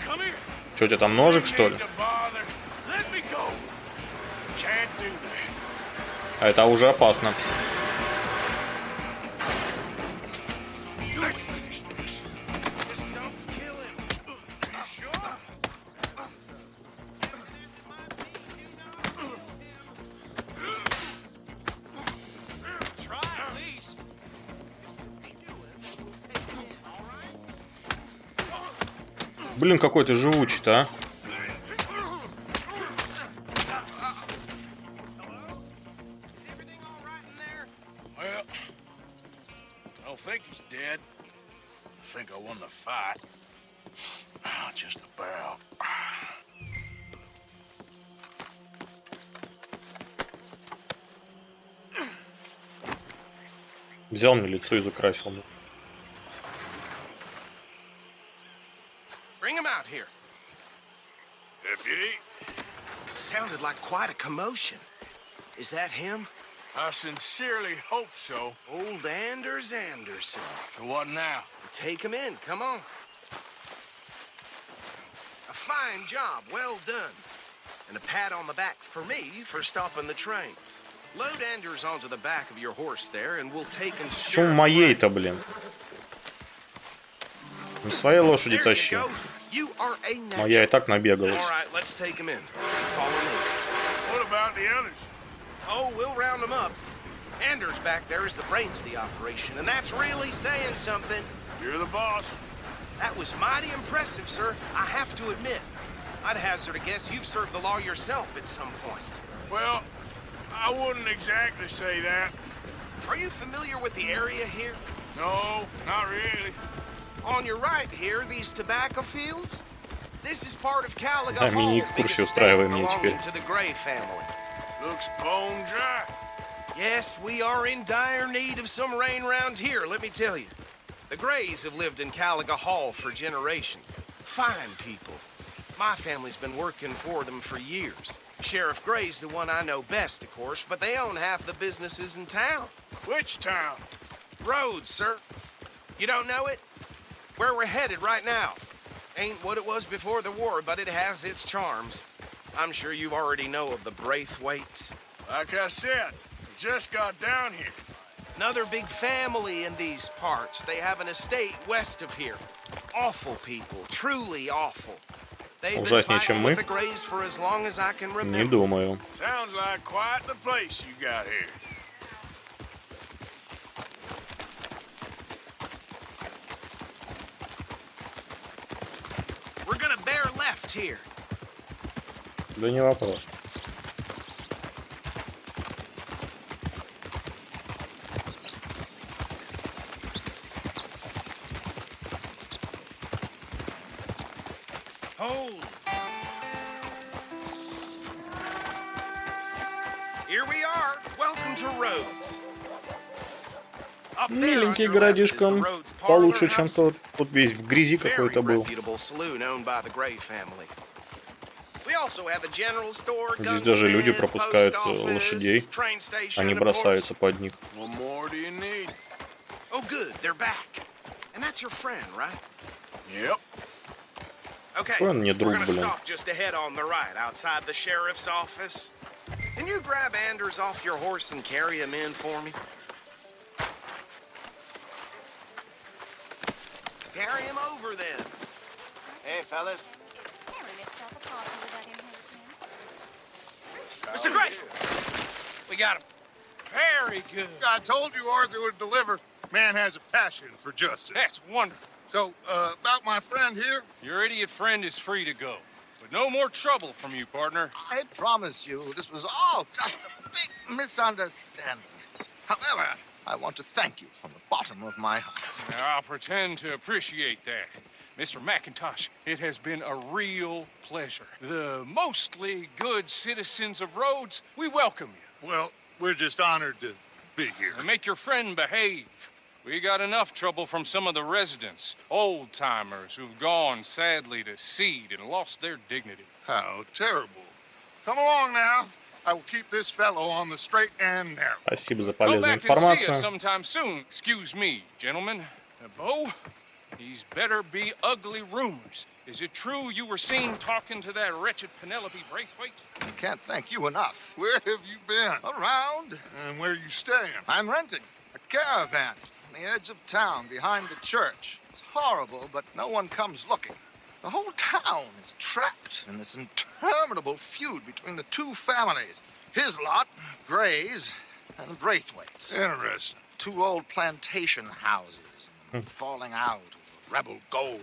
Come here. Чё, у тебя там ножик, что ли? Need to bother. Let me go. Can't do that. А это уже опасно. Let's finish this. Just don't kill him. You sure? Try at least. Блин, какой ты живучий-то, а? Everything all right in there? Well, I don't think he's dead. I think I won the fight. Just about. Взял мне лицо и закрасил. Bring him out here. Deputy, Sounded like quite a commotion. Is that him? I sincerely hope so. Old Anders Anderson. So what now? Take him in, come on. A fine job, well done. And a pat on the back for me for stopping the train. Load Anders onto the back of your horse there, and we'll take him to Почему Sheriff. моей-то, блин? На своей лошади There you тащи. go. You are a natural. Моя и так набегалась. All right, let's take him in. Follow me. What about the others? Oh, we'll round them up. Anders back there is the brains of the operation, and that's really saying something. You're the boss. That was mighty impressive, sir. I have to admit. I'd hazard a guess you've served the law yourself at some point. Well, I wouldn't exactly say that. Are you familiar with the area here? No, not really. On your right here, these tobacco fields? This is part of Caliga Да, Hall, мини-экскурсию biggest устраиваем estate мне теперь. belonging to the Gray family. Looks bone dry. Yes, we are in dire need of some rain round here, let me tell you. The Grays have lived in Caliga Hall for generations. Fine people. My family's been working for them for years. Sheriff Gray's the one I know best, of course, but they own half the businesses in town. Which town? Rhodes, sir. You don't know it? Where we're headed right now. Ain't what it was before the war, but it has its charms. I'm sure you already know of the Braithwaites. Like I said, just got down here. Another big family in these parts. They have an estate west of here. Awful people, truly awful. They've been Ужаснее, чем fighting мы? with the Grays for as long as I can Не remember. думаю. Sounds like quite the place you got here. We're gonna bear left here. Да не вопрос. Hold. Here we are. Welcome to Rhodes. Up there on Миленький your left is the городишко. Rhodes Получше, Parlor чем House. тот. Тут весь в грязи Very какой-то был. reputable saloon owned by the Gray family. We also have a general store, Здесь даже люди gunsmith, пропускают post office, лошадей. train station, Они and of course- бросаются под них. What more do you need? Oh, good, they're back. And that's your friend, right? Yep. Okay, Какой он мне we're друг, gonna блин. stop just ahead on the right, outside the sheriff's office. Can you grab Anders off your horse and carry him in for me? Carry him over then. Hey, fellas. Mr. Gray! We got him. Very good. I told you Arthur would deliver. Man has a passion for justice. That's wonderful. So, about my friend here, Your idiot friend is free to go. But no more trouble from you, partner. I promise you this was all just a big misunderstanding. However, I want to thank you from the bottom of my heart. Now, I'll pretend to appreciate that. Mr. McIntosh, it has been a real pleasure. The mostly good citizens of Rhodes, we welcome you. well, we're just honored to be here. And make your friend behave. We got enough trouble from some of the residents, old-timers who've gone, sadly, to seed and lost their dignity. How terrible. Come along now. I will keep this fellow on the straight and narrow. Спасибо за Come полезную back and see us информацию. sometime soon. Excuse me, gentlemen. Bo, these better be ugly rumors. Is it true you were seen talking to that wretched Penelope Braithwaite? I can't thank you enough. Where have you been? Around, And where you staying? I'm renting a caravan on the edge of town behind the church. It's horrible, but no one comes looking. The whole town is trapped in this interminable feud between the two families. His lot, Grays, and Braithwaite's. Interesting. Two old plantation houses, and falling out over rebel gold,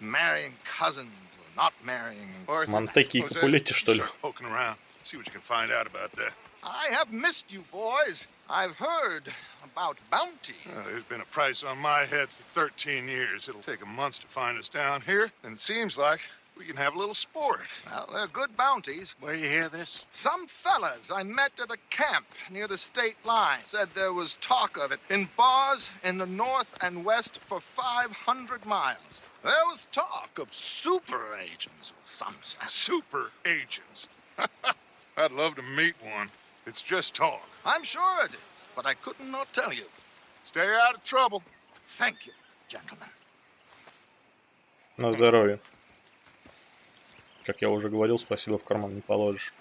and marrying cousins or not marrying. Arthur, Монтеки и Jose, Капулетти, что ли? start poking around. See what you can find out about that. I have missed you, boys. I've heard about bounty. There's been a price on my head for 13 years. It'll take a month to find us down here, and it seems like we can have a little sport. Well, they're good bounties. Where you hear this? Some fellas I met at a camp near the state line said there was talk of it in bars in the north and west for 500 miles. There was talk of super agents, some said. Super agents. I'd love to meet one. It's just talk. I'm sure it is, but I couldn't not tell you. Stay out of trouble. Thank you, gentlemen. На здоровье. Как я уже говорил, спасибо в карман не положишь.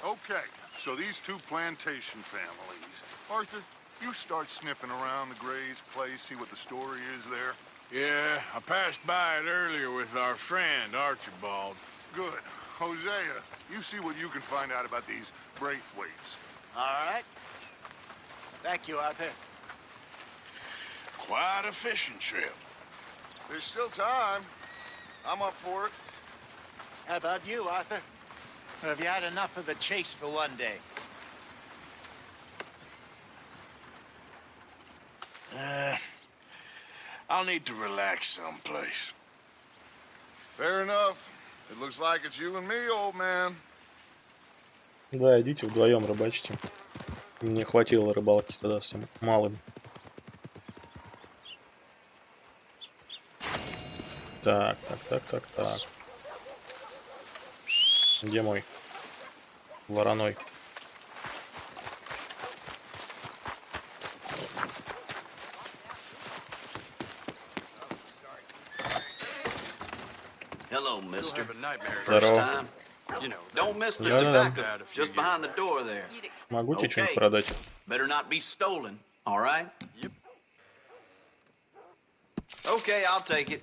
Okay, so these two plantation families. Arthur, you start sniffing around the Gray's place, see what the story is there. Yeah, I passed by it earlier with our friend, Archibald. Good. Hosea, you see what you can find out about these Braithwaites. All right. Thank you, Arthur. Quite a fishing trip. There's still time. I'm up for it. How about you, Arthur? Or have you had enough of the chase for one day? I'll need to relax someplace. Fair enough. It looks like it's you and me, old man. Да, идите вдвоем рыбачите. Мне хватило рыбалки тогда с тем малым. Так. Где мой вороной? Hello, mister. Здорово. You know, don't miss the Да-да-да. tobacco just behind the door there. Могу тебе что-нибудь Okay. продать? Better not be stolen, all right? Yep. Okay, I'll take it.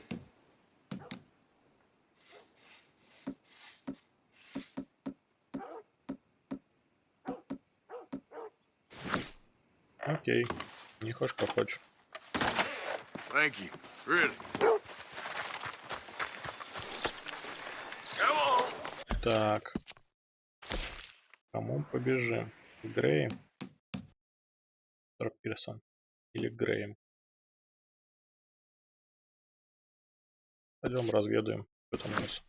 Окей. Не хочешь, как хочешь. Thank you. Really. Так. Кому побежим? Греем? Пирсон. Или Греем? Пойдем разведаем. Что там у нас?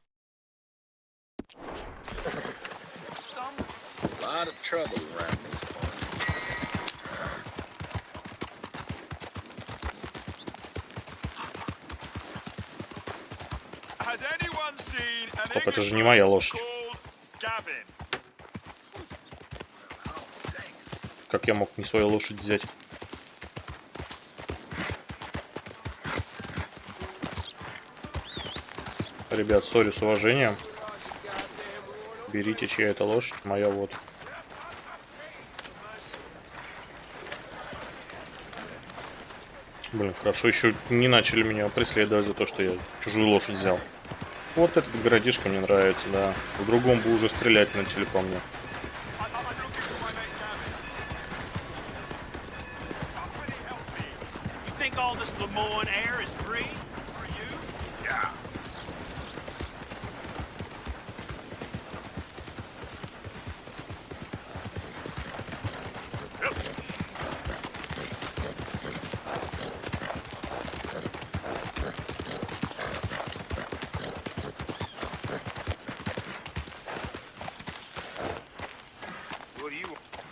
Lot of trouble around me. Has anyone seen an Стоп, это же не моя лошадь. Gavin? Как я мог не свою лошадь взять? Ребят, сори, с уважением. Берите, чья это лошадь, моя вот. Блин, хорошо, еще не начали меня преследовать за то, что я чужую лошадь взял. Вот этот городишко мне нравится, да. В другом бы уже стрелять начали по мне.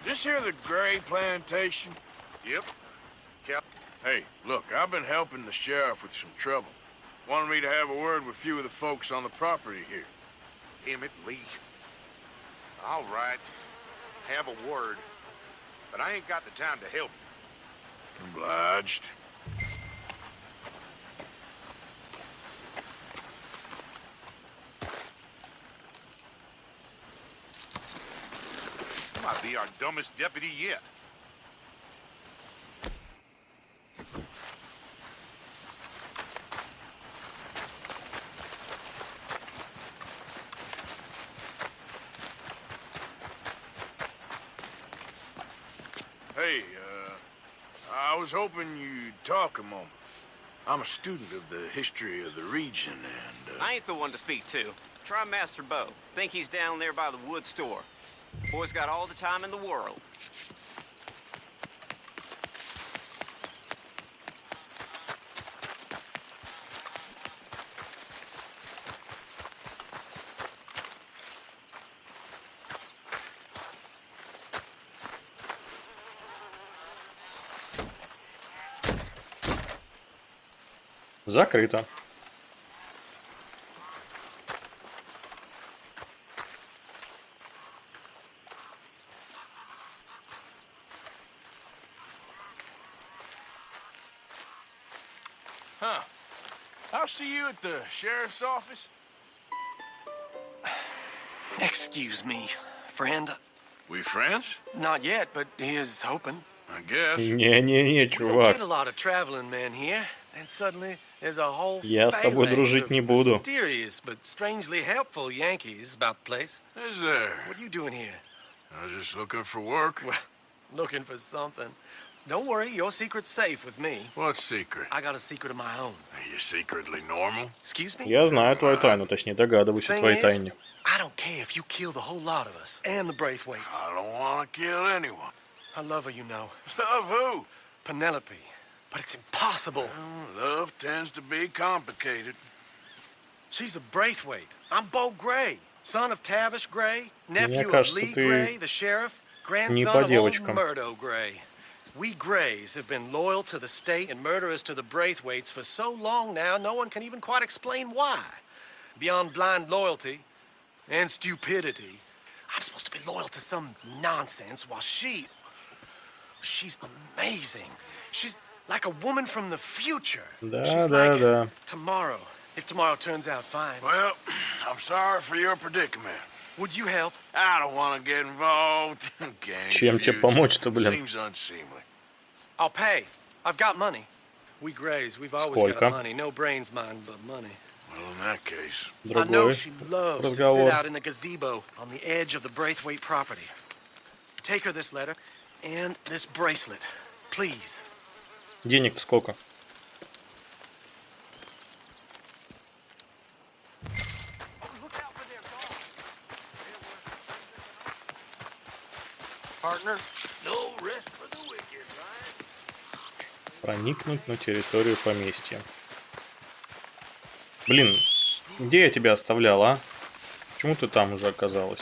This here the Gray plantation? Yep. Hey, look, I've been helping the sheriff with some trouble. Wanted me to have a word with a few of the folks on the property here. Damn it, Lee. All right. Have a word. But I ain't got the time to help you. Obliged. You might be our dumbest deputy yet. Hey, I was hoping you'd talk a moment. I'm a student of the history of the region, and, I ain't the one to speak to. Try Master Bo. Think he's down there by the wood store. Boy's got all the time in the world. Закрыто. huh. I'll see you at the sheriff's office. Excuse me, friend. We friends? Not yet, but he is hoping. I guess. Не-не-не, чувак. Get a lot of traveling men here, and suddenly there's a whole Я с тобой phalanx дружить of не буду. mysterious but strangely helpful Yankees about the place. Is there? What are you doing here? I was just looking for work. Well, looking for something. Don't worry, your secret's safe with me. What secret? I got a secret of my own. Are you secretly normal? Excuse me? Я знаю твою тайну, точнее догадываюсь о Thing твоей is, тайне. I don't care if you kill the whole lot of us and the Braithwaites. I don't want to kill anyone. I love her, you know. Love who? Penelope. but it's impossible. Well, love tends to be complicated. She's a Braithwaite. I'm Bo Gray, son of Tavish Gray, nephew of кажется, Lee ты Gray, the sheriff, не grandson по of old девочкам. Murdo Gray. We Grays have been loyal to the state and murderers to the Braithwaites for so long now, no one can even quite explain why. Beyond blind loyalty and stupidity, I'm supposed to be loyal to some nonsense while she's amazing. She's like a woman from the future. Да, She's да, like да. tomorrow, if tomorrow turns out fine. Well, I'm sorry for your predicament. Would you help? I don't want to get involved. Gang Чем тебе feuds помочь-то, блин? seems unseemly. I'll pay. I've got money. We Grays, we've always Сколько? got money. No brains, mine, but money. Well, in that case, I know Другой she loves to sit разговор. out in the gazebo on the edge of the Braithwaite property. Take her this letter and this bracelet, please. Денег-то сколько? Partner? no rest for the wicked, right? Проникнуть на территорию поместья. Блин, где я тебя оставлял, а? Почему ты там уже оказалась?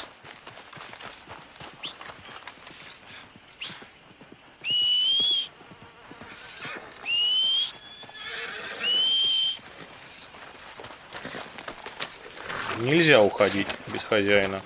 Нельзя уходить без хозяина.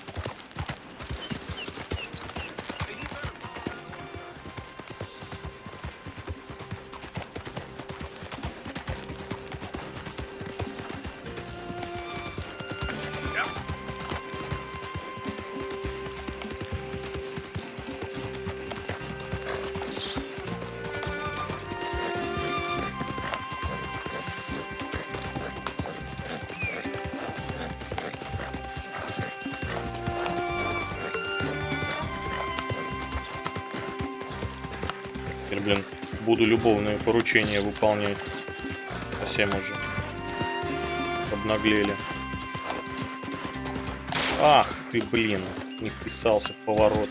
Теперь, блин, буду любовные поручения выполнять. Совсем уже обнаглели. Ах ты, блин, не вписался в поворот.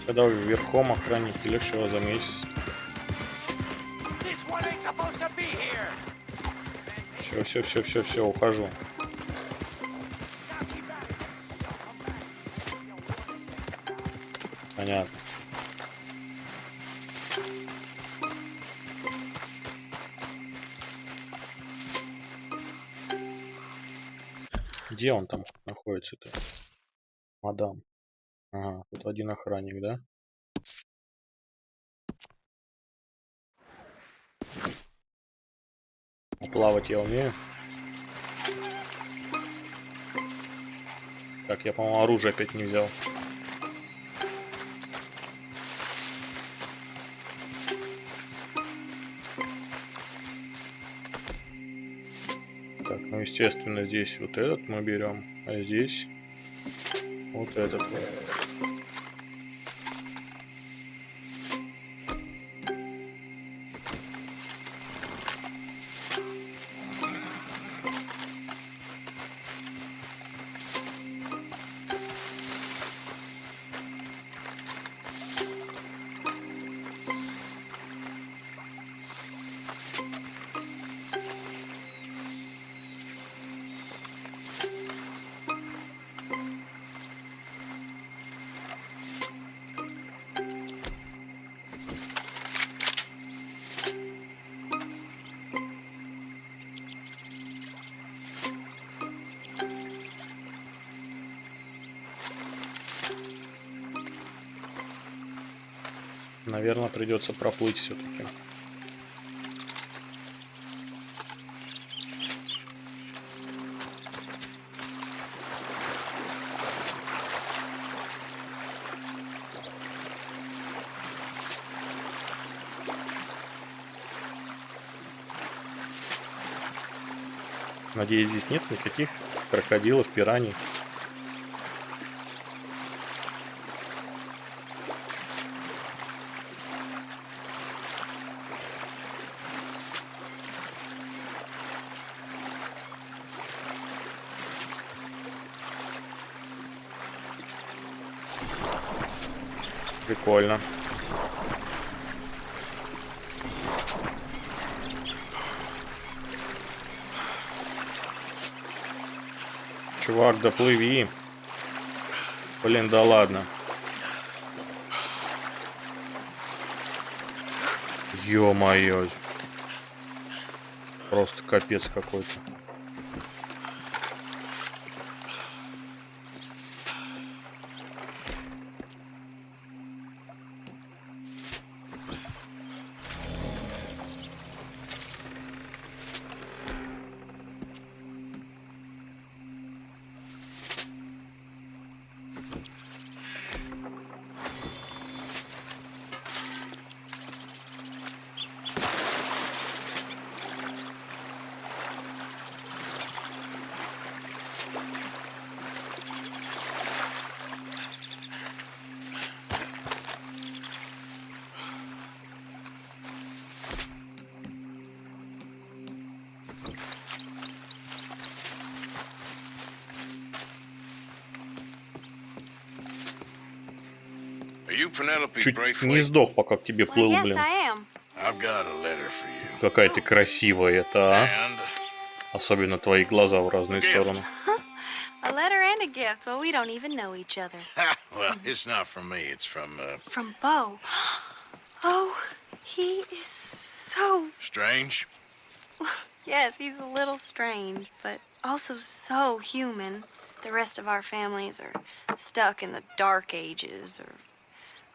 Когда верхом охранники легче его заметить. Все, ухожу. Понятно. Где он там находится-то? Мадам. Ага, тут один охранник, да? А плавать я умею. Так, я, по-моему, оружие опять не взял. Так, ну, естественно, здесь вот этот мы берем, а здесь вот этот. Наверное, придется проплыть все-таки. Надеюсь, здесь нет никаких крокодилов, пираний. Прикольно. Чувак, доплыви. Блин, да ладно. Ё-моё. Просто капец какой-то. Чуть не сдох, пока к тебе плыл, блин. Какая ты красивая это, а? Особенно твои глаза в разные стороны. A letter and a gift. Well, we don't even know each other. Well, it's not from me. It's from From Bo. Oh, he is so... Strange. Yes, he's a little strange, but also so human. The rest of our families are stuck in the dark ages, or...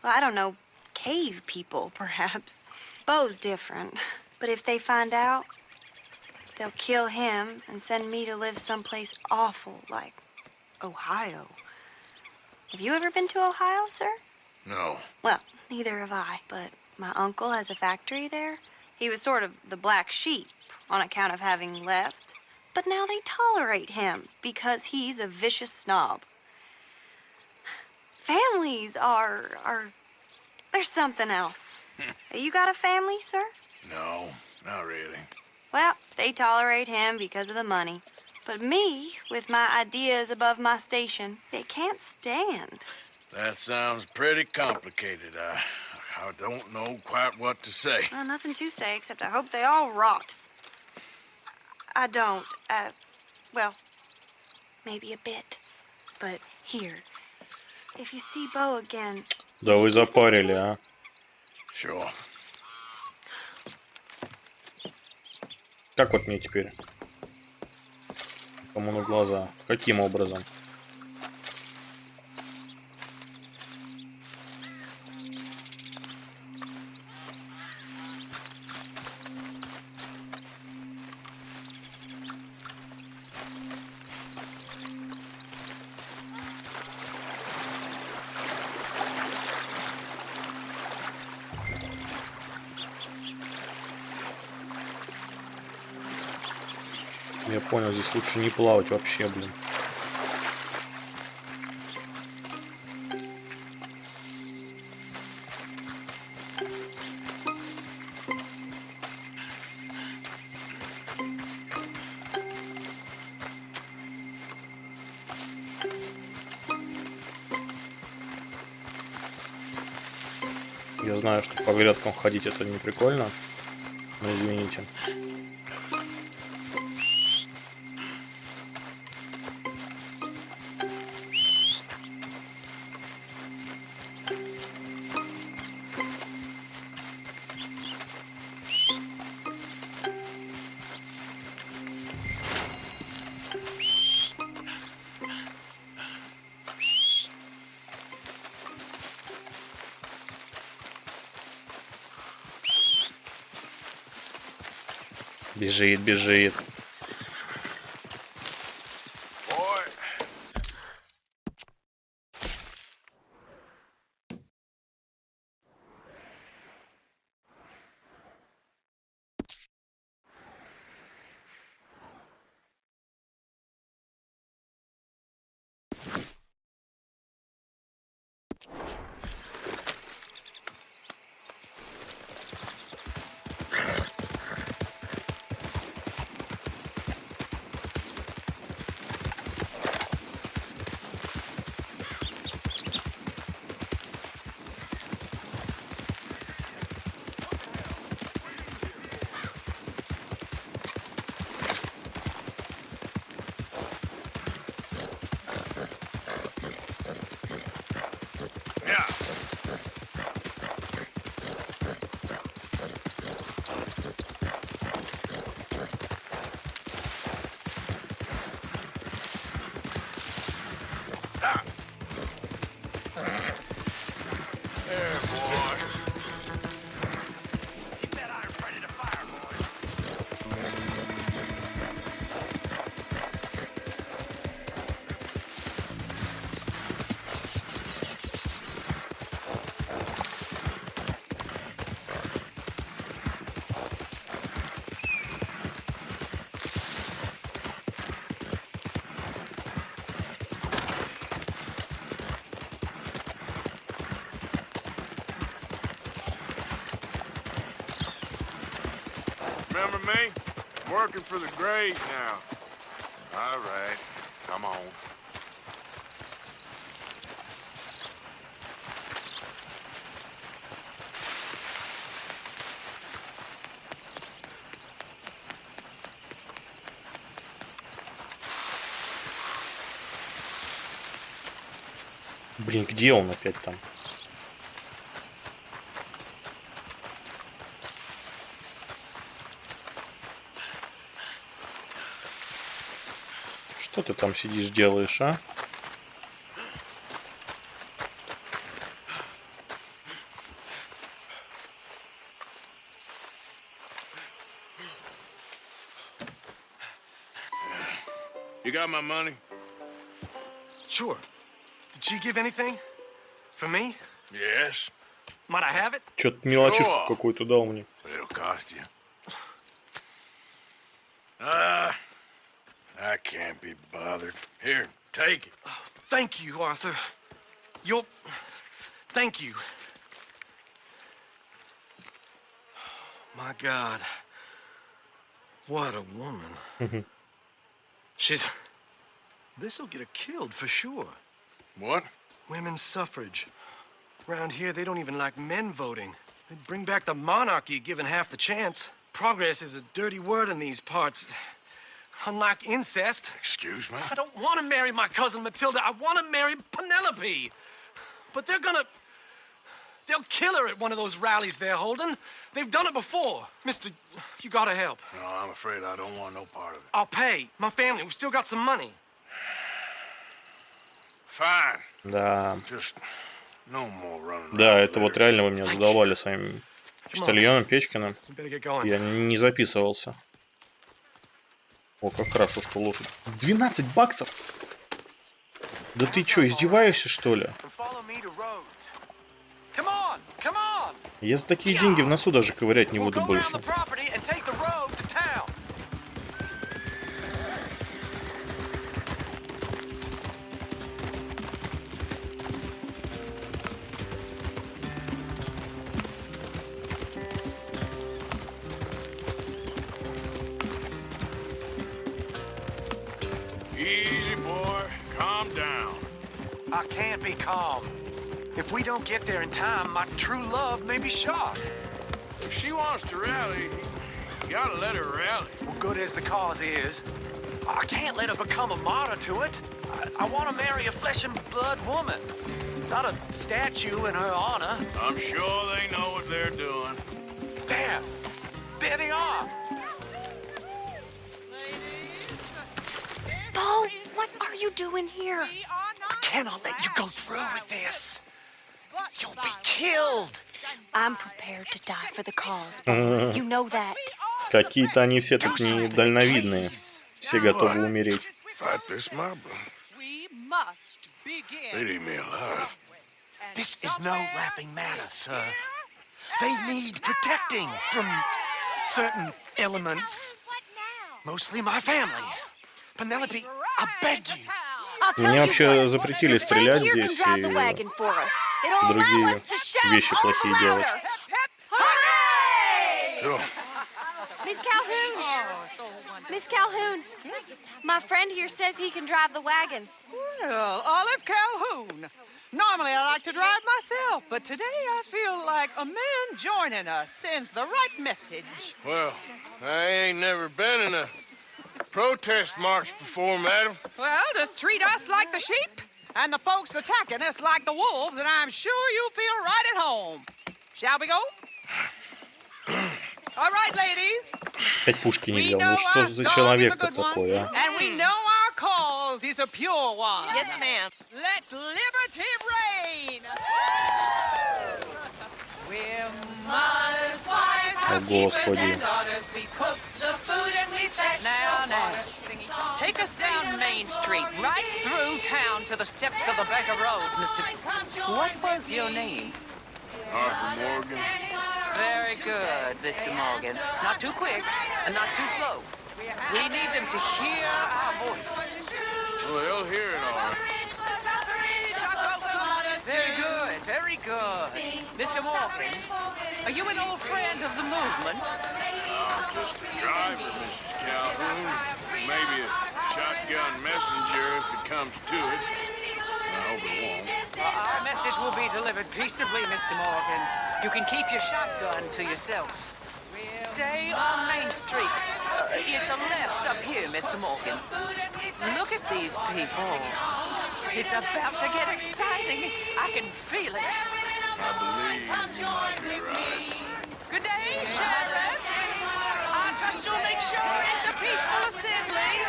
Well, I don't know, cave people, perhaps. Bo's different. But if they find out, they'll kill him and send me to live someplace awful like Ohio. Have you ever been to Ohio, sir? No. Well, neither have I, but my uncle has a factory there. He was sort of the black sheep on account of having left, but now they tolerate him because he's a vicious snob. Families are there's something else. You got a family, sir? No, not really. Well, they tolerate him because of the money. But me, with my ideas above my station, they can't stand. That sounds pretty complicated. I don't know quite what to say. Well, nothing to say, except I hope they all rot. I don't, well, maybe a bit. But here, if you see Bo again... Да вы запарили, а? Sure. Как вот мне теперь? Кому на глаза? Каким образом? Я понял, здесь лучше не плавать вообще, блин. Я знаю, что по грядкам ходить это не прикольно, но извините. Бежит, бежит. Remember me? Working for the Grays now. All right, come on. Блин, где он опять там? Что ты там сидишь, делаешь, а? You got my money? Sure. Did she give anything? For me? Yes. Might I have it? Чё-то мелочишку какую-то дал мне. But it'll cost you. I can't be bothered. Here, take it. Oh, thank you, Arthur. You'll... Thank you. My God. What a woman. She's... This'll get her killed for sure. What? Women's suffrage. Around here, they don't even like men voting. They'd bring back the monarchy given half the chance. Progress is a dirty word in these parts. Unlike incest. Excuse me? I don't want to marry my cousin Matilda. I want to marry Penelope. But they're gonna... They'll kill her at one of those rallies they're holding. They've done it before. Mister, you gotta help. No, I'm afraid I don't want no part of it. I'll pay. My family, we've still got some money. Fine. Да. Just no more running. Да, это вот реально вы меня задолбали своим почтальоном Печкиным. Я не записывался. О, как хорошо, что лошадь. 12 баксов? Да ты чё, издеваешься, что ли? Я за такие деньги в носу даже ковырять не буду больше. Easy, boy. Calm down. I can't be calm. If we don't get there in time, my true love may be shot. If she wants to rally, you gotta let her rally. Well, good as the cause is, I can't let her become a martyr to it. I want to marry a flesh and blood woman, not a statue in her honor. I'm sure they know what they're doing. There they are. Bo, what are you doing here? I cannot let you go through with this. You'll be killed. I'm prepared to die for the cause, Bo. You know that. Какие-то они все тут недальновидные. Все готовы умереть. Fight this mob. They leave me alive. This is no laughing matter, sir. They need protecting from certain elements. Mostly my family. Penelope, I beg you. Мне вообще запретили стрелять здесь и другие вещи плохие делать. Miss Calhoun! Miss Calhoun! My friend here says he can drive the wagon. Well, Olive Calhoun. Normally I like to drive myself, but today I feel like a man joining us sends the right message. Well, I ain't never been in a protest march before, madam. Well, just treat us like the sheep, and the folks attacking us like the wolves, and I'm sure you feel right at home. Shall we go? All right, ladies. Опять пушки не взял. Ну что за человек-то такой, а? And we know our cause is a pure one. Yes, ma'am. Let liberty reign. We're mothers, wives, housekeepers, and daughters. We cook the food and we fetch the water. Take us down Main Street, right through town to the steps of the Becker Road, Mr. What was your name? Arthur Morgan. Very good, Mr. Morgan. Not too quick and not too slow. We need them to hear our voice. Well, they'll hear it all right. Very good, very good. Mr. Morgan, are you an old friend of the movement? I'm just a driver, Mrs. Calhoun. Maybe a shotgun messenger if it comes to it. I hope it won't. Our message will be delivered peaceably, Mr. Morgan. You can keep your shotgun to yourself. Stay on Main Street. It's a left up here, Mr. Morgan. Look at these people. It's about to get exciting. I can feel it. I believe you might be right. Good day, Sheriff. I trust you'll make sure it's a peaceful assembly.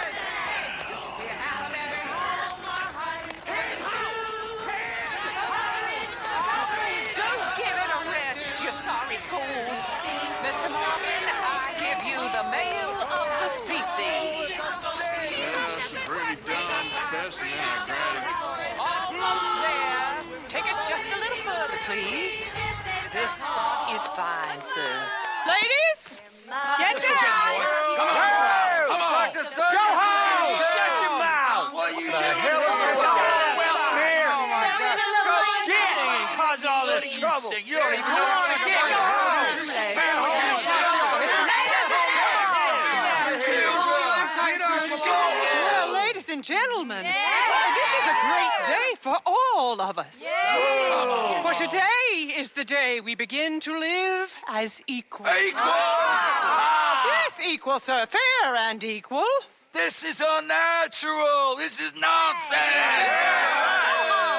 Don't give it a rest, you sorry fool. Mr. Morgan, I give you the male of the species. That's a pretty dumb specimen, I grant it. Almost there. Take us just a little further, please. This spot is fine, sir. Ladies, get down! Come on! Go home! Shut your mouth! What are you doing? Hell is going on here? Oh my God! Go shit! And cause all this trouble. You don't even know what's going on. Well, ladies and gentlemen, this is a great day for all of us. For today is the day we begin to live as equals. Yes, equal, sir. Fair and equal. This is unnatural. This is nonsense.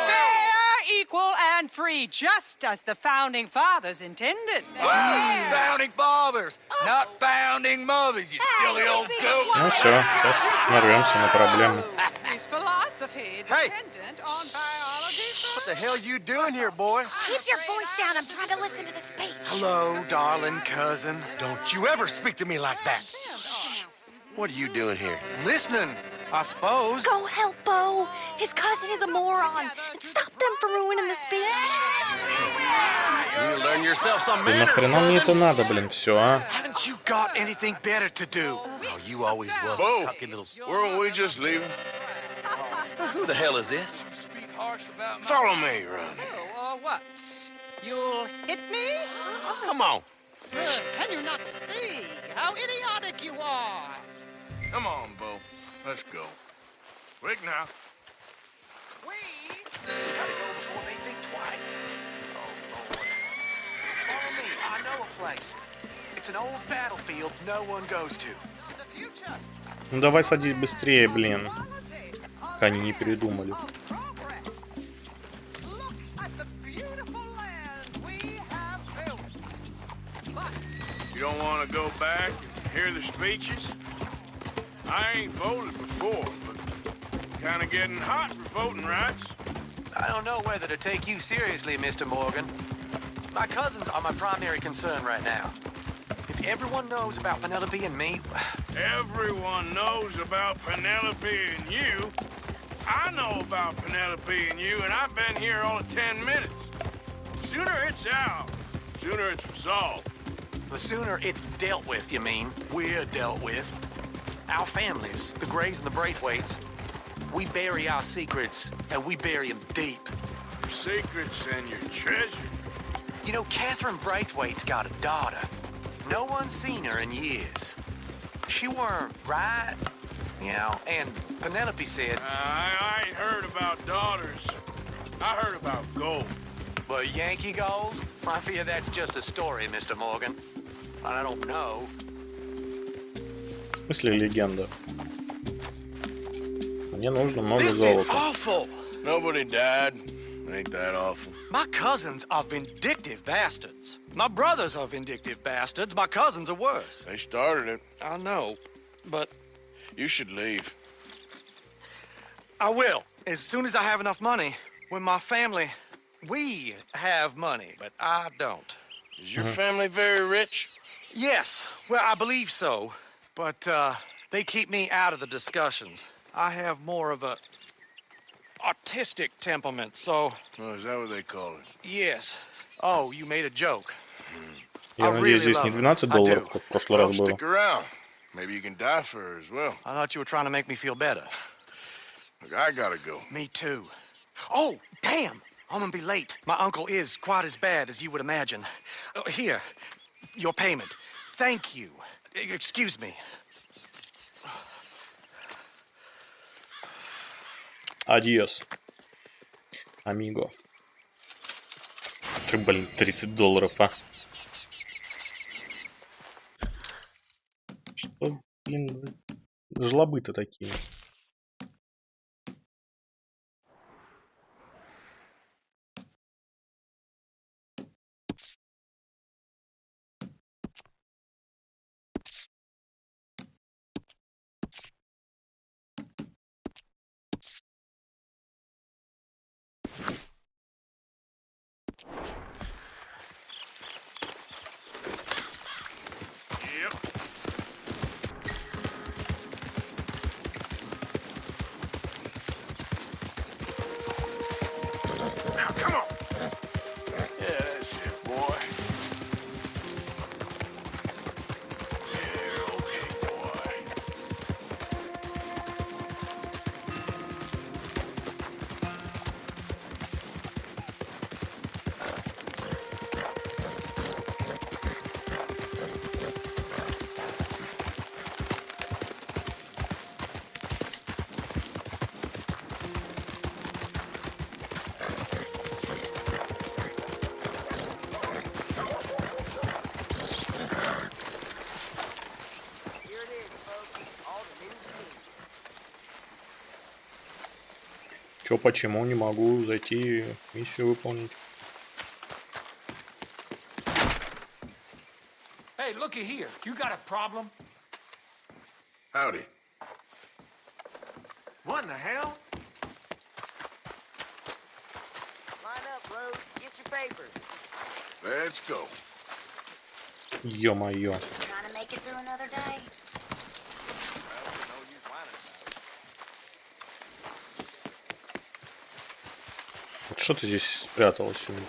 Fair, equal, and free, just as the founding fathers intended. Founding fathers, not founding mothers, you silly old goat. Ну все, сейчас нарвемся на проблемы. His philosophy dependent on biology. What the hell you doing here, boy? Keep your voice down. I'm trying to listen to the speech. Hello, darling cousin. Don't you ever speak to me like that. What are you doing here? Listening, I suppose. Go help Bo. His cousin is a moron. And stop them from ruining the speech. You learn yourself some Да manners, нахрена мне это cousin. надо, блин, все, а? Haven't you got anything better to do? Oh, you always was Bo, a cocky little... weren't we just leaving? Who the hell is this? Follow me around here. Oh, what? You'll hit me? Come on. Sir, can you not see how idiotic you are? Come on, Bo. Let's go. Quick now. We gotta go before they think twice. Oh, Lord. Follow me. I know a place. It's an old battlefield no one goes to. Ну давай садись быстрее, блин. Пока они не передумали. You don't want to go back and hear the speeches? I ain't voted before, but kind of getting hot for voting rights. I don't know whether to take you seriously, Mr. Morgan. My cousins are my primary concern right now. If everyone knows about Penelope and me... Everyone knows about Penelope and you. I know about Penelope and you, and I've been here all of 10 minutes. Sooner it's out, sooner it's resolved. The sooner it's dealt with, you mean? We're dealt with. Our families, the Grays and the Braithwaites, we bury our secrets, and we bury them deep. Your secrets and your treasure. You know, Catherine Braithwaite's got a daughter. No one's seen her in years. She weren't right, you know, and Penelope said... I ain't heard about daughters. I heard about gold. But Yankee gold? I fear that's just a story, Mr. Morgan. I don't know. В смысле легенда? Мне нужно много This is золота. awful. Nobody died. Ain't that awful. My cousins are vindictive bastards. My brothers are vindictive bastards. My cousins are worse. They started it. I know, but You should leave. I will. As soon as I have enough money. When my family... We have money, but I don't. Is your family very rich? Yes, well, I believe so. But they keep me out of the discussions. I have more of a artistic temperament, so... Oh, is that what they call it? Yes. Oh, you made a joke. Я надеюсь, здесь не 12 долларов, как в прошлый раз было. Stick around. Maybe you can die for her as well. I thought you were trying to make me feel better. Look, I gotta go. Me too. Oh, damn! I'm gonna be late. My uncle is quite as bad as you would imagine. Here, your payment. Thank you. Excuse me. Адьос, амиго. Блин, $30, а. Что, блин, за жлобы-то такие? Чё, почему не могу зайти миссию выполнить? Hey, looky here. You got a problem? Howdy. What in the hell? Line up, Rose. Get your papers. Let's go. Ё-моё. Trying to make it through another day. Вот что ты здесь спряталась у меня?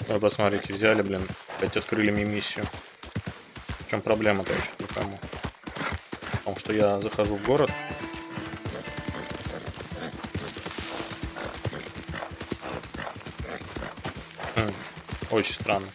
Вы посмотрите, взяли, блин, опять открыли мне миссию. В чем проблема-то, я что-то не пойму. Потому что я захожу в город. Очень странно.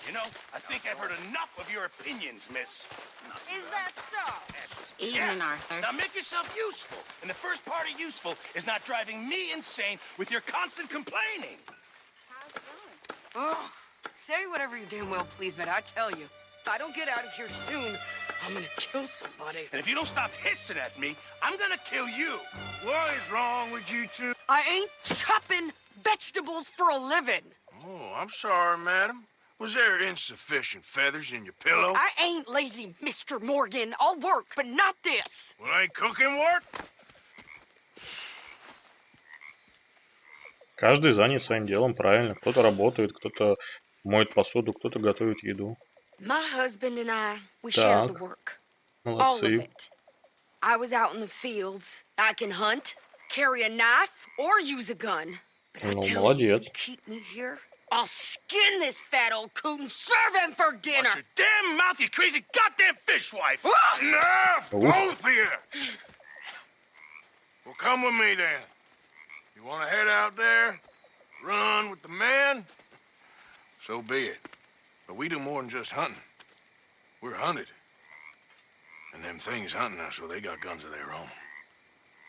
You know, I think I've heard enough of your opinions, miss. Is that so? Evening, Arthur. Now make yourself useful. And the first part of useful is not driving me insane with your constant complaining. How's it going? Oh, say whatever you damn well please, but I tell you, if I don't get out of here soon, I'm gonna kill somebody. And if you don't stop hissing at me, I'm gonna kill you. What is wrong with you two? I ain't chopping vegetables for a living. Oh, I'm sorry, madam. Was there insufficient feathers in your pillow? I ain't lazy, Mr. Morgan. I'll work, but not this. Well, ain't cooking work? Каждый занят своим делом, правильно. Кто-то работает, кто-то моет посуду, кто-то готовит еду. My husband and I, we shared the work. All of Молодцы. it. I was out in the fields. I can hunt, carry a knife, or use a gun. But I Ну, tell you, молодец. you keep me here, I'll skin this fat old coot and serve him for dinner. Watch your damn mouth, you crazy goddamn fishwife! Enough, Ooh. both of you! Well, come with me then. You want to head out there, run with the man? So be it. But we do more than just hunting. We're hunted. And them things hunting us, so they got guns of their own.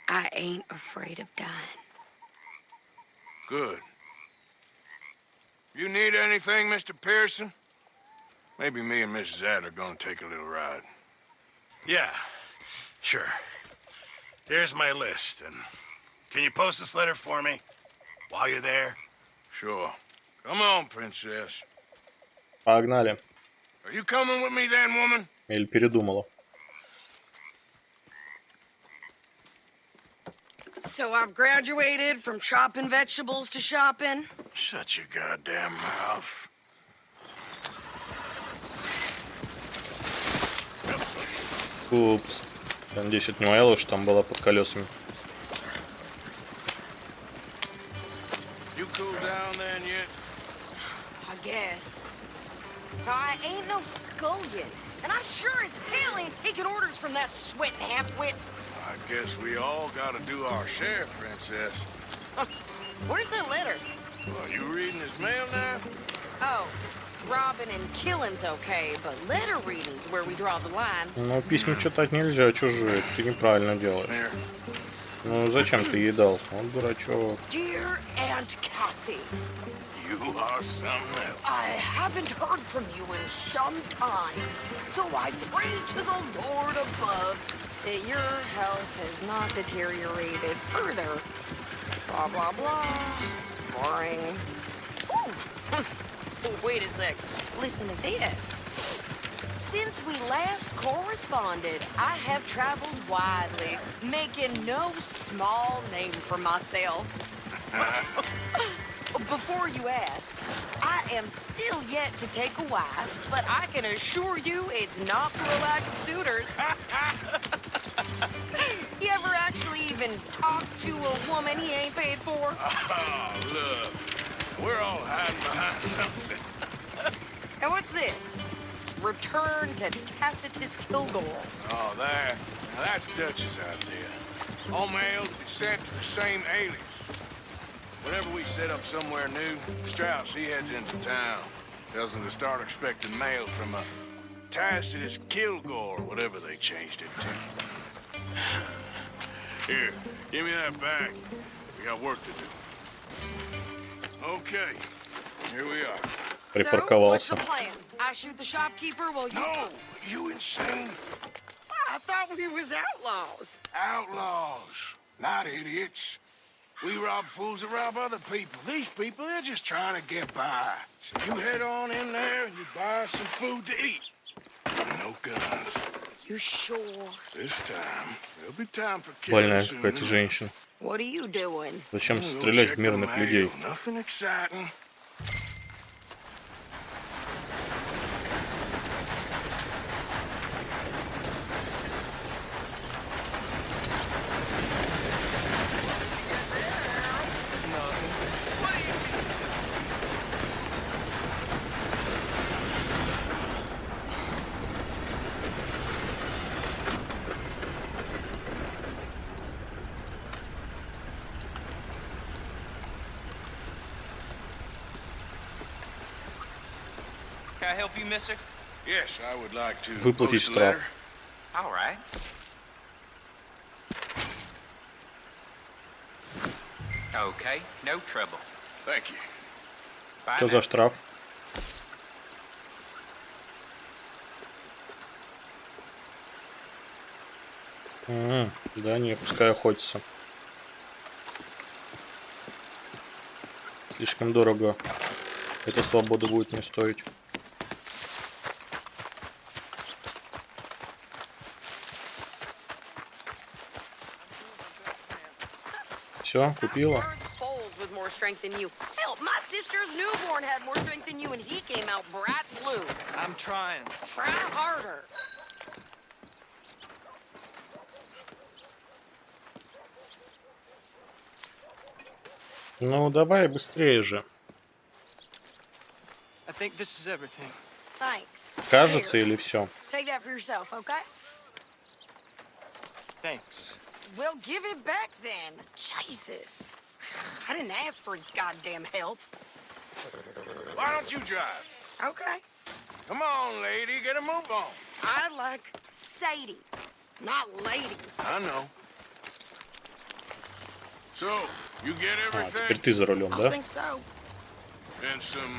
I ain't afraid of dying. Good. You need anything, Mr. Pearson? Maybe me and Mrs. Ad are gonna take a little ride. Yeah, sure. Here's my list, and can you post this letter for me while you're there? Sure. Come on, princess. Погнали. Are you coming with me then, woman? Или передумала. So I've graduated from chopping vegetables to shopping. Shut your goddamn mouth. Упс. Я надеюсь, это не моя лошадь там была под колесами. You cool down then yet? I guess. Now, I ain't no scullion, and I sure as hell ain't taking orders from that sweating half-wit. I guess we all gotta do our share, princess. Where's that letter? Well, you reading his mail now? Oh, robbing and killing's okay, but letter reading's where we draw the line. Ну, письма читать нельзя, чужие. Ты неправильно делаешь. Here. Ну, зачем ты ей дал? Он дурачок. Dear Aunt Kathy, You are something else. I haven't heard from you in some time, so I pray to the Lord above that your health has not deteriorated further. Blah, blah, blah. It's boring. Ooh. Wait a sec. Listen to this. Since we last corresponded, I have traveled widely, making no small name for myself. Before you ask, I am still yet to take a wife, but I can assure you it's not for a lack of suitors. You ever actually even talk to a woman he ain't paid for? Oh, look. We're all hiding behind something. And what's this? Return to Tacitus Kilgore. Oh, that. Now that's Dutch's idea. All mail to be sent to the same alias. Whenever we set up somewhere new, Strauss, he heads into town. Tells them to start expecting mail from a Tacitus Kilgore, or whatever they changed it to. Here, give me that back. We got work to do. Okay, here we are. So, what's the plan? I shoot the shopkeeper while you... No! You insane? I thought we was outlaws. Outlaws, not idiots. We rob fools that rob other people. These people, they're just trying to get by. So you head on in there and you buy some food to eat. And no guns. You sure? This time, there'll be time for Больная killing какая-то soon. женщина. What are you doing? Зачем We'll стрелять check в мирных the людей? mail. Nothing exciting. Can I help you, mister? Yes, I would like to Выплатить post the штраф. letter. All right. Okay, no trouble. Thank you. Bye Что now. за штраф? Да не, пускай охотится. Слишком дорого. Эта свобода будет мне стоить. Все, купила. Foals with more strength than you. Hell, my sister's newborn had more strength than you, and he came out bright blue. I'm trying. Try harder. Ну, давай быстрее же. think this is everything. Thanks. Кажется или все? Take that for yourself, okay? Thanks. Well, give it back then. Jesus. I didn't ask for his goddamn help. Why don't you drive? Okay. Come on, lady, get a move on. I like Sadie, not lady. I know. So, you get А, теперь everything? ты за рулем, I да? think so. And some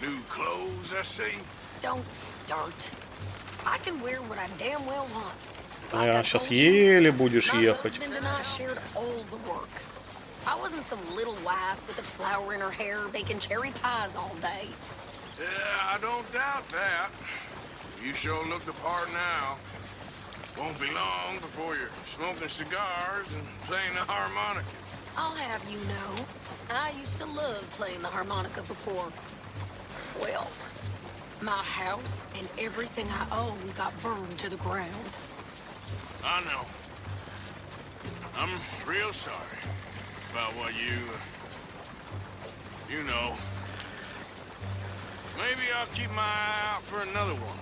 new clothes, I see. Don't start. I can wear what I damn well want. Я сейчас еле будешь My ехать. husband and I shared all the work. I wasn't some little wife with a flower in her hair baking cherry pies all day. Yeah, I don't doubt that. You sure look the part now. Won't be long before you're smoking cigars and playing the harmonica. I'll have you know, I used to love playing the harmonica before. Well, my house and everything I owned got burned to the ground. I know. I'm real sorry about what you know. Maybe I'll keep my eye out for another one.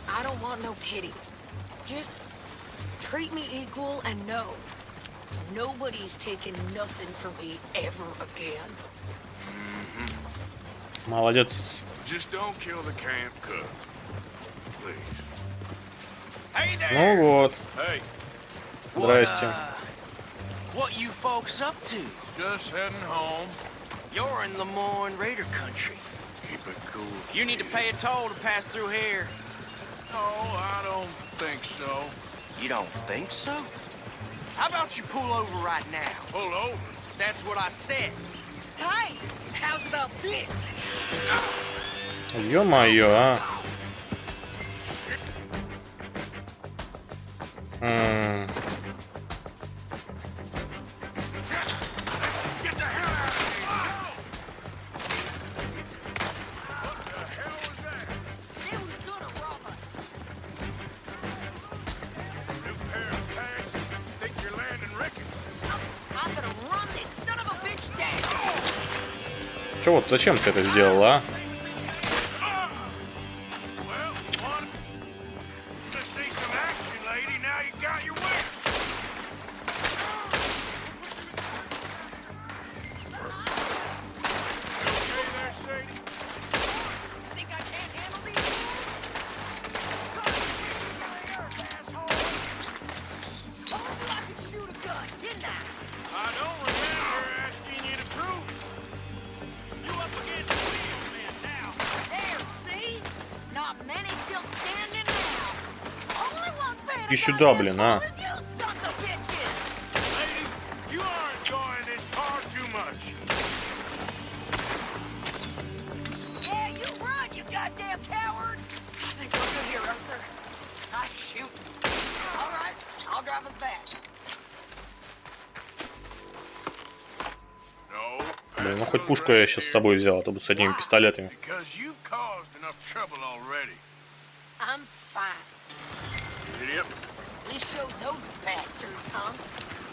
I don't want no pity. Just treat me equal and know nobody's taking nothing from me ever again. Молодец. Just don't kill the camp cook. Please. Hey there! Ну вот. Hey, Здрасте. What you folks up to? just heading home. You're in Lemoyne Raider country. Keep it cool. You need to pay a toll to pass through here. No, I don't think so. You don't think so? How about you pull over right now? Pull over. That's what I said. Hey, how's about this? Ё-моё, а. М. Get the hell out of here! What the hell was that? It was gonna rob us. New pair of pants? Think you're landing Ricketts? I'm gonna run this son of a bitch down. Чё вот, зачем ты это сделала, а? Well, one. To see some action, lady. Now you got your wish. You okay there, Sadie? Think I can't handle these fools? Asshole! Told you I could shoot a gun, didn't I? I don't remember asking you to prove it. You up against the wheels, man, now. There, see? Not many still standing now. Only one's paying Иди сюда, блин, а. is you sons of bitches. Lady, you are enjoying this far too much. Yeah, you run, you goddamn coward. I think we're good here, Arthur. Nice shoot. All right, I'll drive us back. No. Блин, ну хоть пушку я сейчас с собой взял, а то бы с одними пистолетами. Because you've caused enough trouble already. I'm fine. Idiot. We showed those bastards, huh?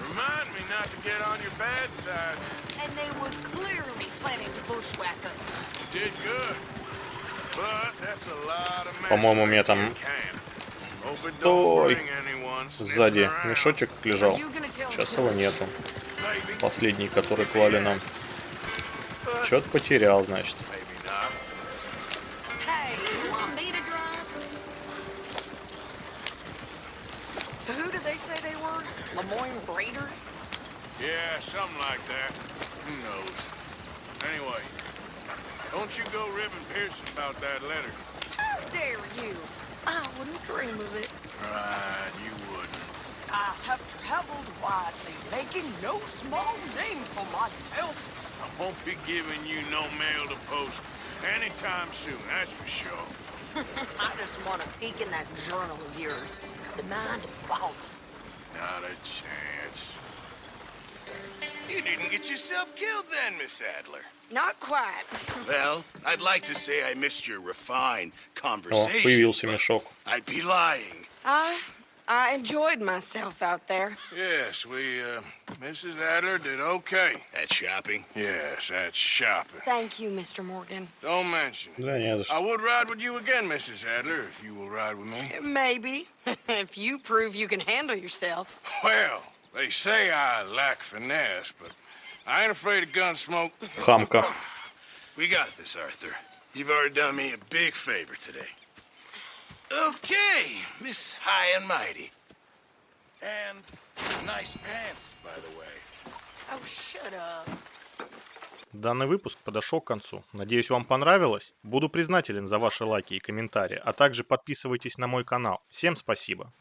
Remind me not to get on your bad side. And they was clearly planning to bushwhack us. You did good. But that's a lot of По-моему, у меня там Hope it don't Ой. bring anyone сзади sniffing around. мешочек лежал. Сейчас его нету. Maybe. Последний, который клали нам. Чё-то потерял, значит. Maybe not. Hey, you want me to drive? So who did they say they were? Lemoyne Raiders? Yeah, something like that. Who knows? Anyway, don't you go ribbing Pearson about that letter. How dare you? I wouldn't dream of it. Right, you wouldn't. I have traveled widely, making no small name for myself. I won't be giving you no mail to post anytime soon, that's for sure. I just want to peek in that journal of yours. The mind boggles. Not a chance. You didn't get yourself killed then, Miss Adler. Not quite. Well, I'd like to say I missed your refined О, conversation. появился мешок. I'd be lying. I I enjoyed myself out there. Yes, Mrs. Adler did okay. That shopping? Yes, that's shopping. Thank you, Mr. Morgan. Don't mention it. Да, не за I что. would ride with you again, Mrs. Adler, if you will ride with me. Maybe. If you prove you can handle yourself. Well, they say I lack finesse, but I ain't afraid of gun smoke. Хамка. We got this, Arthur. You've already done me a big favor today. Okay, Miss High and Mighty. And nice pants, by the way. Oh, shut up. Данный выпуск подошел к концу. Надеюсь, вам понравилось. Буду признателен за ваши лайки и комментарии, а также подписывайтесь на мой канал. Всем спасибо.